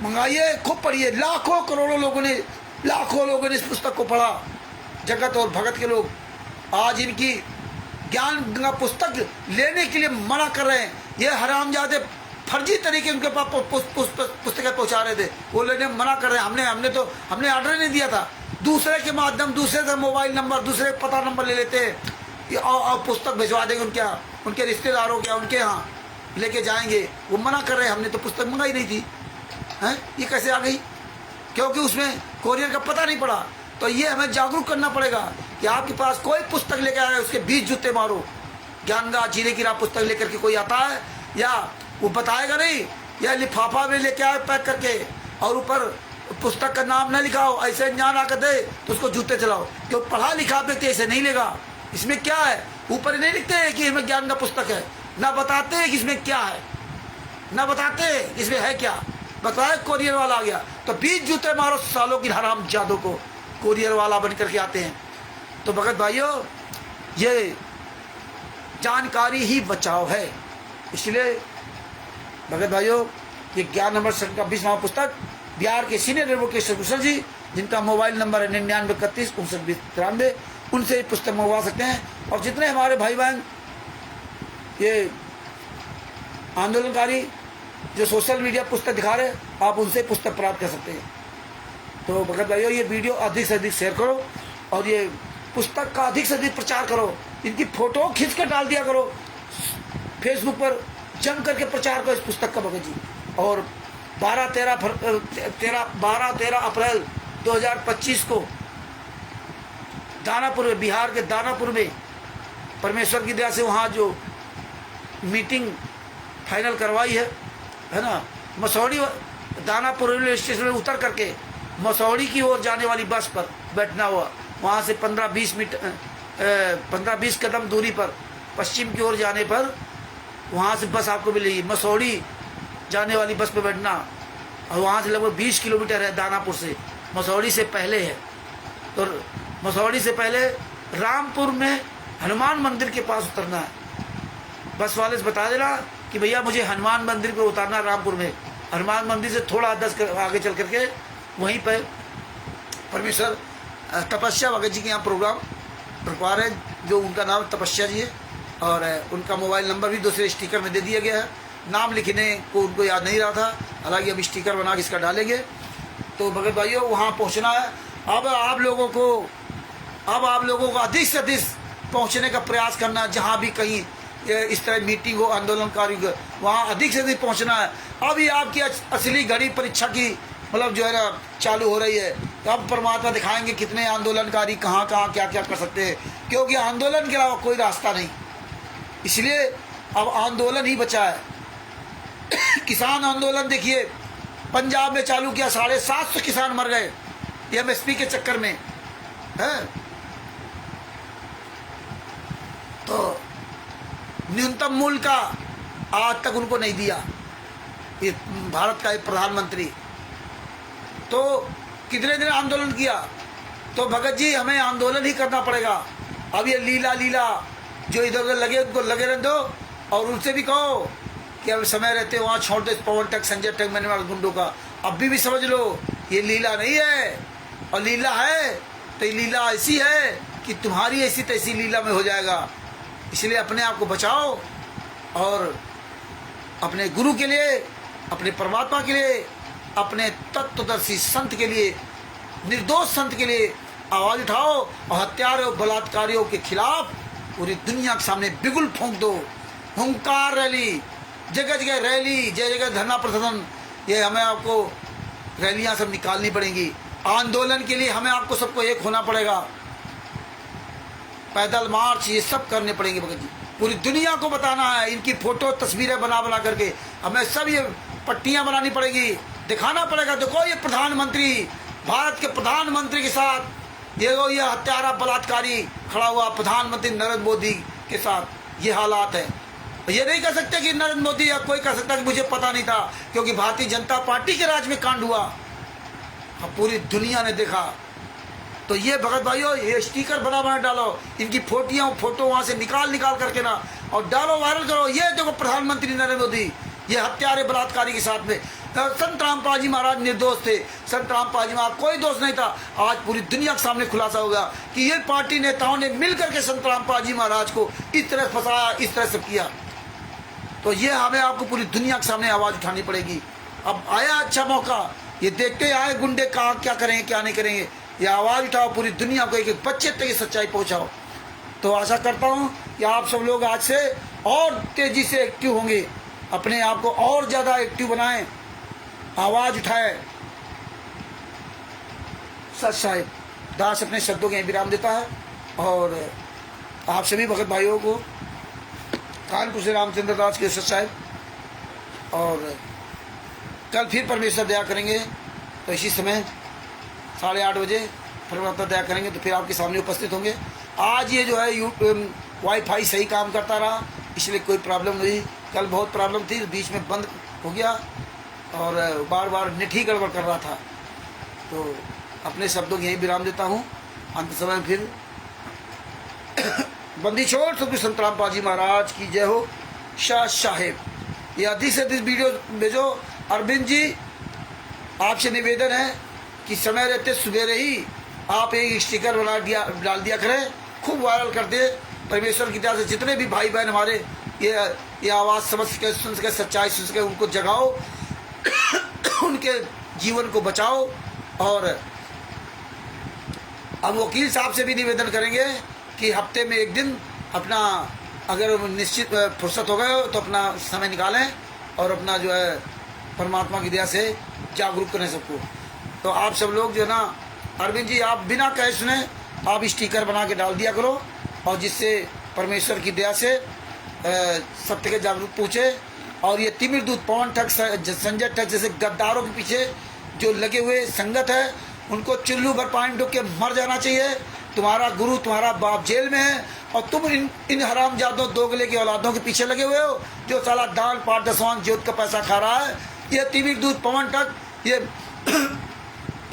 मंगाइए, खूब पढ़िए। लाखों करोड़ों लोगों ने इस पुस्तक को पढ़ा, जगत और भगत के लोग। आज इनकी ज्ञान गंगा पुस्तक लेने के लिए मना कर रहे हैं। ये हरामजादे फर्जी तरीके उनके पास पुस्तकें पहुंचा रहे थे, वो लेने मना कर रहे हैं। हमने ऑर्डर नहीं दिया था, दूसरे के माध्यम, दूसरे से मोबाइल नंबर, दूसरे पता नंबर ले लेते हैं और पुस्तक भिजवा देंगे उनके रिश्तेदारों के, उनके यहाँ लेके जाएंगे। वो मना कर रहे हैं, हमने तो पुस्तक मंगाई नहीं थी। हैं ये कैसे आ गई? क्योंकि उसमें कोरियर का पता नहीं पड़ा। तो ये हमें जागरूक करना पड़ेगा कि आपके पास कोई पुस्तक लेकर आए उसके 20 जूते मारो। ज्ञान का जीने की राह पुस्तक लेकर के कोई आता है या वो बताएगा नहीं, या लिफाफा में लेके आए पैक करके और ऊपर पुस्तक का नाम ना लिखाओ, ऐसे ज्ञान आकर दे तो उसको जूते चलाओ। क्यों पढ़ा लिखा व्यक्ति ऐसे नहीं लेगा। इसमें क्या है, ऊपर नहीं लिखते हैं कि इसमें ज्ञान का पुस्तक है, ना बताते हैं कि इसमें क्या है, ना बताते हैं इसमें है क्या, बताए कोरियर वाला आ गया तो 20 जूते मारो सालों की हराम जादों को, कोरियर वाला बन करके आते हैं। तो भगत भाइयों, ये जानकारी ही बचाव है। इसलिए भगत भाइयों, ये ज्ञान अमृत शरण का 20वां पुस्तक बिहार के सीनियर एडवोकेट भूषण जी, जिनका मोबाइल नंबर है 9931592093, उनसे पुस्तक मंगवा सकते हैं। और जितने हमारे भाई बहन ये आंदोलनकारी जो सोशल मीडिया पुस्तक दिखा रहे हैं, आप उनसे पुस्तक प्राप्त कर सकते हैं। तो भगत भाइयों, ये वीडियो अधिक से अधिक शेयर करो और ये पुस्तक का अधिक से अधिक प्रचार करो। इनकी फोटो खींच कर डाल दिया करो फेसबुक पर, जम करके प्रचार करो इस पुस्तक का भगत जी। और 12-13 अप्रैल 2025 को दानापुर में, बिहार के दानापुर में परमेश्वर की दया से वहाँ जो मीटिंग फाइनल करवाई है ना, मसौड़ी दानापुर रेलवे स्टेशन में उतर करके मसौड़ी की ओर जाने वाली बस पर बैठना हुआ। वहाँ से 15-20 कदम दूरी पर पश्चिम की ओर जाने पर वहाँ से बस आपको मिलेगी। मसौड़ी जाने वाली बस पर बैठना, और वहाँ से लगभग 20 किलोमीटर है दानापुर से, मसौड़ी से पहले है। तो मसौड़ी से पहले रामपुर में हनुमान मंदिर के पास उतरना है। बस वाले से बता देना कि भैया मुझे हनुमान मंदिर पर उतारना, रामपुर में। हनुमान मंदिर से थोड़ा 10 आगे चल करके वहीं पर परमेश्वर तपस्या भगत जी के यहाँ प्रोग्राम रखवा रहे हैं, जो उनका नाम तपस्या जी है। और उनका मोबाइल नंबर भी दूसरे स्टिकर में दे दिया गया है। नाम लिखने को उनको याद नहीं रहा था, हालांकि अब स्टिकर बना के इसका डालेंगे। तो भगत भाइयों, वहाँ पहुँचना है। अब आप लोगों को अधिक से अधिक पहुँचने का प्रयास करना है। जहाँ भी कहीं इस तरह मीटिंग हो आंदोलनकारी, वहाँ अधिक से अधिक पहुँचना है। अब ये आपकी असली घड़ी परीक्षा की मतलब जो है ना चालू हो रही है। तो अब परमात्मा दिखाएंगे कितने आंदोलनकारी कहाँ कहाँ क्या क्या कर सकते हैं, क्योंकि आंदोलन के अलावा कोई रास्ता नहीं। इसलिए अब आंदोलन ही बचा है। किसान आंदोलन देखिए, पंजाब में चालू किया, 750 किसान मर गए एमएसपी के चक्कर में है। तो न्यूनतम मूल्य का आज तक उनको नहीं दिया ये भारत का एक प्रधानमंत्री। तो कितने दिन आंदोलन किया? तो भगत जी हमें आंदोलन ही करना पड़ेगा। अब ये लीला लीला जो इधर उधर लगे उनको लगे रहने दो, और उनसे भी कहो कि अब समय रहते वहाँ छोड़ दो पवन तक, संजय तक, मैंने वाले गुंडों का। अभी भी समझ लो ये लीला नहीं है, और लीला है तो ये लीला ऐसी है कि तुम्हारी ऐसी तैसी लीला में हो जाएगा। इसलिए अपने आप को बचाओ और अपने गुरु के लिए, अपने परमात्मा के लिए, अपने तत्वदर्शी संत के लिए, निर्दोष संत के लिए आवाज उठाओ, और हत्यारों बलात्कारियों के खिलाफ पूरी दुनिया के सामने बिगुल फूंक दो। हुंकार रैली, जगह जगह रैली, जगह जगह धरना प्रदर्शन, ये हमें आपको रैलियां सब निकालनी पड़ेंगी। आंदोलन के लिए हमें आपको सबको एक होना पड़ेगा। पैदल मार्च ये सब करने पड़ेंगे भगत जी। पूरी दुनिया को बताना है, इनकी फोटो तस्वीरें बना बना करके हमें सब ये पट्टियां बनानी पड़ेगी, दिखाना पड़ेगा। देखो ये प्रधानमंत्री, भारत के प्रधानमंत्री के साथ ये हत्यारा बलात्कारी खड़ा हुआ प्रधानमंत्री नरेंद्र मोदी के साथ ये हालात है। ये नहीं कह सकते कि नरेंद्र मोदी या कोई कह सकता कि मुझे पता नहीं था, क्योंकि भारतीय जनता पार्टी के राज में कांड हुआ, अब पूरी दुनिया ने देखा। तो ये भगत भाइयों ये स्टिकर बना बना डालो, इनकी फोटो वहां से निकाल करके ना, और डालो, वायरल करो। ये देखो प्रधानमंत्री नरेंद्र मोदी ये हत्यारे बलात्कारी के साथ में। संत रामपाल जी महाराज निर्दोष थे, संत रामपाल जी महाराज कोई दोष नहीं था। आज पूरी दुनिया के सामने खुलासा होगा कि ये पार्टी नेताओं ने मिलकर के संत रामपाल जी महाराज को इस तरह फंसाया, इस तरह से किया। तो ये हमें आपको पूरी दुनिया के सामने आवाज उठानी पड़ेगी। अब आया अच्छा मौका, ये देखते आए गुंडे कहाँ क्या करेंगे क्या नहीं करेंगे, ये आवाज उठाओ, पूरी दुनिया को एक एक बच्चे तक ये सच्चाई पहुंचाओ। तो आशा करता हूं कि आप सब लोग आज से और तेजी से एक्टिव होंगे, अपने आप को और ज्यादा एक्टिव बनाएं, आवाज उठाएं। सच साहिब दास अपने शब्दों के विराम देता है, और आप सभी भगत भाइयों को कानपुर से रामचंद्र दास के सच साहिब, और कल फिर परमेश्वर दया करेंगे तो इसी समय 8:30 बजे परमात्मा दया करेंगे तो फिर आपके सामने उपस्थित होंगे। आज ये जो है वाईफाई सही काम करता रहा, इसलिए कोई प्रॉब्लम नहीं। कल बहुत प्रॉब्लम थी, बीच में बंद हो गया और बार बार नेट ही गड़बड़ कर रहा था। तो अपने शब्दों की यही विराम देता हूँ। अंत समय फिर बंदी छोड़ सुखी संत रामपाल जी महाराज की जय हो। शाह साहेब ये अधिक से अधिक वीडियो भेजो। अरविंद जी आपसे निवेदन है कि समय रहते सवेरे ही आप एक स्टिकर बना डाल दिया करें, खूब वायरल कर दे। परमेश्वर की दया से जितने भी भाई बहन हमारे ये आवाज़ समझ सके, सुन सके, सच्चाई सुन सके, उनको जगाओ उनके जीवन को बचाओ। और अब वकील साहब से भी निवेदन करेंगे कि हफ्ते में एक दिन अपना अगर निश्चित फुर्सत हो गए तो अपना समय निकालें और अपना जो है परमात्मा की दया से जागरूक करें सबको। तो आप सब लोग जो है ना, अरविंद जी आप बिना कहे सुने आप स्टिकर बना के डाल दिया करो, और जिससे परमेश्वर की दया से सत्य के जागरूक पहुँचे। और ये तिमिर दूत पवन ठग संजय ठग जैसे गद्दारों के पीछे जो लगे हुए संगत है, उनको चुल्लू भर पानी डूब के मर जाना चाहिए। तुम्हारा गुरु तुम्हारा बाप जेल में है और तुम इन हरामजादों दोगले की औलादों के पीछे लगे हुए हो जो साला दान पाठ दसवां ज्योत का पैसा खा रहा है। ये तिमिर दूत पवन ठग ये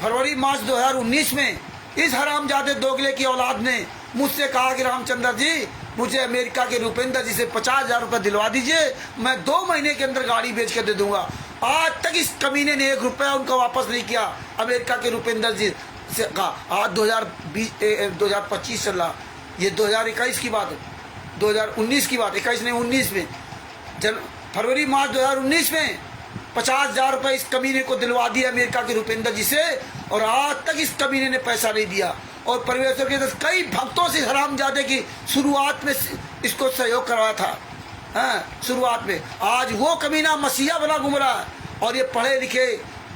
फरवरी मार्च 2019 में इस हरामजादे दोगले की औलाद ने मुझसे कहा कि रामचंद्र जी मुझे अमेरिका के रुपेंद्र जी से 50,000 रुपये दिलवा दीजिए, मैं 2 महीने के अंदर गाड़ी बेच कर दे दूंगा। आज तक इस कमीने ने 1 रुपया उनका वापस नहीं किया। अमेरिका के रुपेंद्र जी से कहा, आज 2025 चल रहा, ये 2021 की बात है, 2019 की बात, 21 ने 19 में फरवरी मार्च 2019 में 50,000 रुपये इस कमीने को दिलवा दिया अमेरिका के रुपेंद्र जी से, और आज तक इस कमीने ने पैसा नहीं दिया। और परमेश्वर के कई भक्तों से हरामजादे की शुरुआत में इसको सहयोग करवाया था, शुरुआत में। आज वो कमीना मसीहा बना घूम रहा है, और ये पढ़े लिखे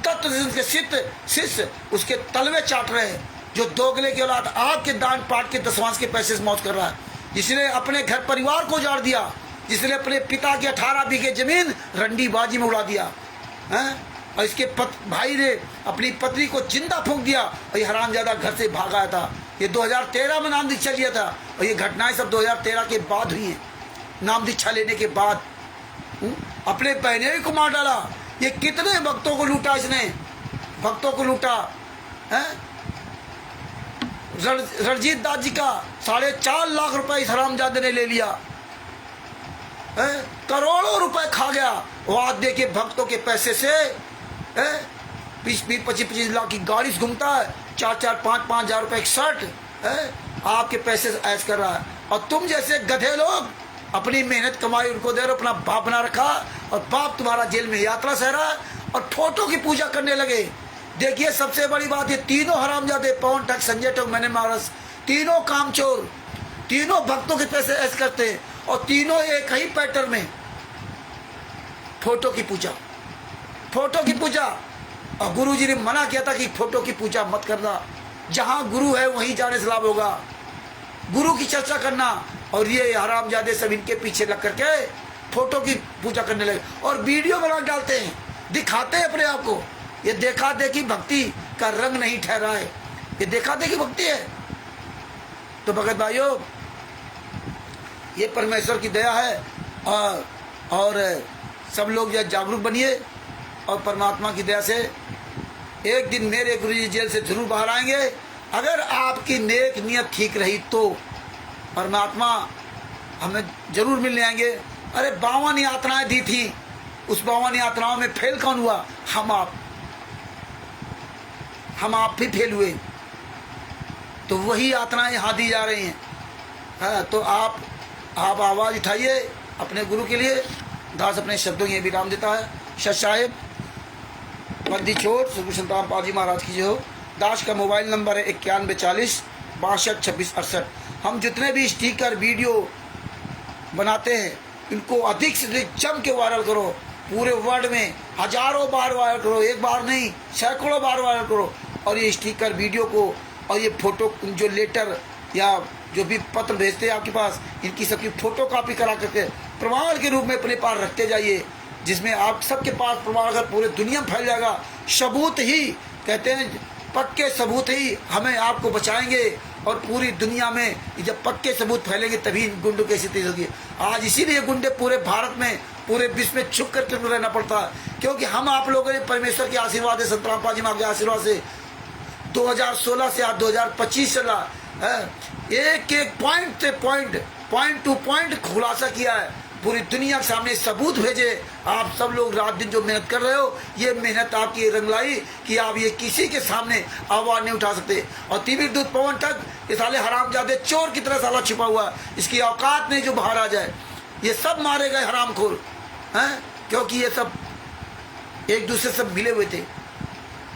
तत्व के शिष्य उसके तलवे चाट रहे हैं। जो दोगले की औलाद आपके दान पाठ के दसवांश के पैसे से मौज कर रहा है, जिसने अपने घर परिवार को उजाड़ दिया, जिसने अपने पिता की 18 बीघे जमीन रंडीबाजी में उड़ा दिया है, और इसके भाई ने अपनी पत्नी को जिंदा फूंक दिया, और ये हरामजादा घर से भागा था। ये 2013 में नाम दीक्षा लिया था, और ये घटनाएं सब 2013 के बाद हुई हैं, नाम दीक्षा लेने के बाद। अपने पहने को मार डाला। ये कितने भक्तों को लूटा इसने, भक्तों को लूटा है। रणजीत दास जी का 4.5 लाख रुपए इस हरामजादे ने ले लिया है। करोड़ों रुपए खा गया वो आदमी के भक्तों के पैसे से है। 20-25 लाख की गाड़ी से घूमता है, 4-5 हजार रुपए एक शर्ट है, आपके पैसे से ऐश कर रहा है। और तुम जैसे गधे लोग अपनी मेहनत कमाई उनको दे रहे हो, अपना बाप बना रखा और बाप तुम्हारा जेल में यात्रा सह रहा है और ठोटों की पूजा करने लगे। देखिए सबसे बड़ी बात, ये तीनों हरामजादे, पवन ठग, संजय ठग, मैंने मारस, तीनों कामचोर, तीनों भक्तों के पैसे ऐश करते हैं और तीनों एक ही पैटर्न में फोटो की पूजा, फोटो की पूजा। और गुरु जी ने मना किया था कि फोटो की पूजा मत करना, जहां गुरु है वहीं जाने से लाभ होगा, गुरु की चर्चा करना। और ये हरामजादे सब इनके पीछे लग करके फोटो की पूजा करने लगे और वीडियो बना डालते हैं, दिखाते हैं अपने आप को। ये देखा देखी भक्ति का रंग नहीं ठहरा है, ये देखा देखी भक्ति है। तो भगत भाइयों, ये परमेश्वर की दया है और सब लोग जो जागरूक बनिए और परमात्मा की दया से एक दिन मेरे गुरुजी जेल से जरूर बाहर आएंगे। अगर आपकी नेक नियत ठीक रही तो परमात्मा हमें जरूर मिलने आएंगे। अरे 52 यातनाएं दी थी, उस 52 यातनाओं में फेल कौन हुआ? हम आप भी फेल हुए, तो वही यातनाएं यहाँ दी जा रही हैं। हाँ, तो आप आवाज़ उठाइए अपने गुरु के लिए। दास अपने शब्दों में विराम देता है। सत साहिब बंदी छोड़ सुखू संतान पाल जी महाराज की जो। दास का मोबाइल नंबर है 9140 62 26 68। हम जितने भी स्टिकर वीडियो बनाते हैं इनको अधिक से अधिक जम के वायरल करो, पूरे वर्ल्ड में हजारों बार वायरल करो, एक बार नहीं सैकड़ों बार वायरल करो। और ये स्टिकर वीडियो को और ये फोटो जो लेटर या जो भी पत्र भेजते हैं आपके पास, इनकी सबकी फोटो कॉपी करा करके प्रमाण के रूप में अपने पास रखते जाइए, जिसमें आप सबके पास प्रमाण अगर पूरे दुनिया में फैल जाएगा। सबूत ही कहते हैं, पक्के सबूत ही हमें आपको बचाएंगे और पूरी दुनिया में जब पक्के सबूत फैलेंगे तभी गुंडों की स्थिति होगी। आज इसीलिए गुंडे पूरे भारत में, पूरे विश्व में छुप करके रहना पड़ता है, क्योंकि हम आप लोगों ने परमेश्वर के आशीर्वाद है, संत रामपाल जी महाराज के आशीर्वाद से 2016 से आज 2025 चला एक एक पॉइंट से पॉइंट टू पॉइंट खुलासा किया है, पूरी दुनिया के सामने सबूत भेजे। आप सब लोग रात दिन जो मेहनत कर रहे हो, ये मेहनत आपकी रंग लाई कि आप ये किसी के सामने आवाज नहीं उठा सकते। और तीव्र दूत पवन ठग ये साले हरामजादे चोर की तरह साला छिपा हुआ, इसकी औकात नहीं जो बाहर आ जाए। ये सब मारे गए हरामखोर हैं, क्योंकि ये सब एक दूसरे से मिले हुए थे,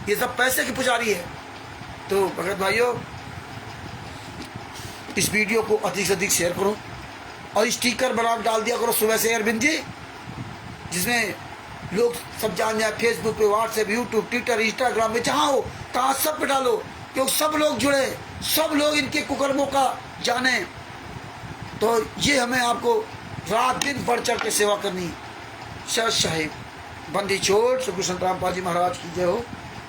ये सब पैसे की पुजारी है। तो भगत भाइयों, इस वीडियो को अधिक से अधिक शेयर करो और स्टिकर बना डाल दिया करो सुबह से अरविंद जी, जिसमें लोग सब जान जाए। फेसबुक पे, व्हाट्सएप, यूट्यूब, ट्विटर, इंस्टाग्राम में जहाँ हो तहाँ सब पे डालो, क्योंकि सब लोग जुड़े, सब लोग इनके कुकर्मों का जाने। तो ये हमें आपको रात दिन बढ़ चढ़ के सेवा करनी। सत साहिब बंदी छोड़ सुखू संत रामपाल जी महाराज की जय हो।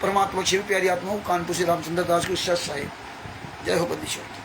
परमात्मा शिव प्यारी आत्मा कानपुर श्री रामचंद्र दास को सत साहिब जय हो। बंदी छोड़।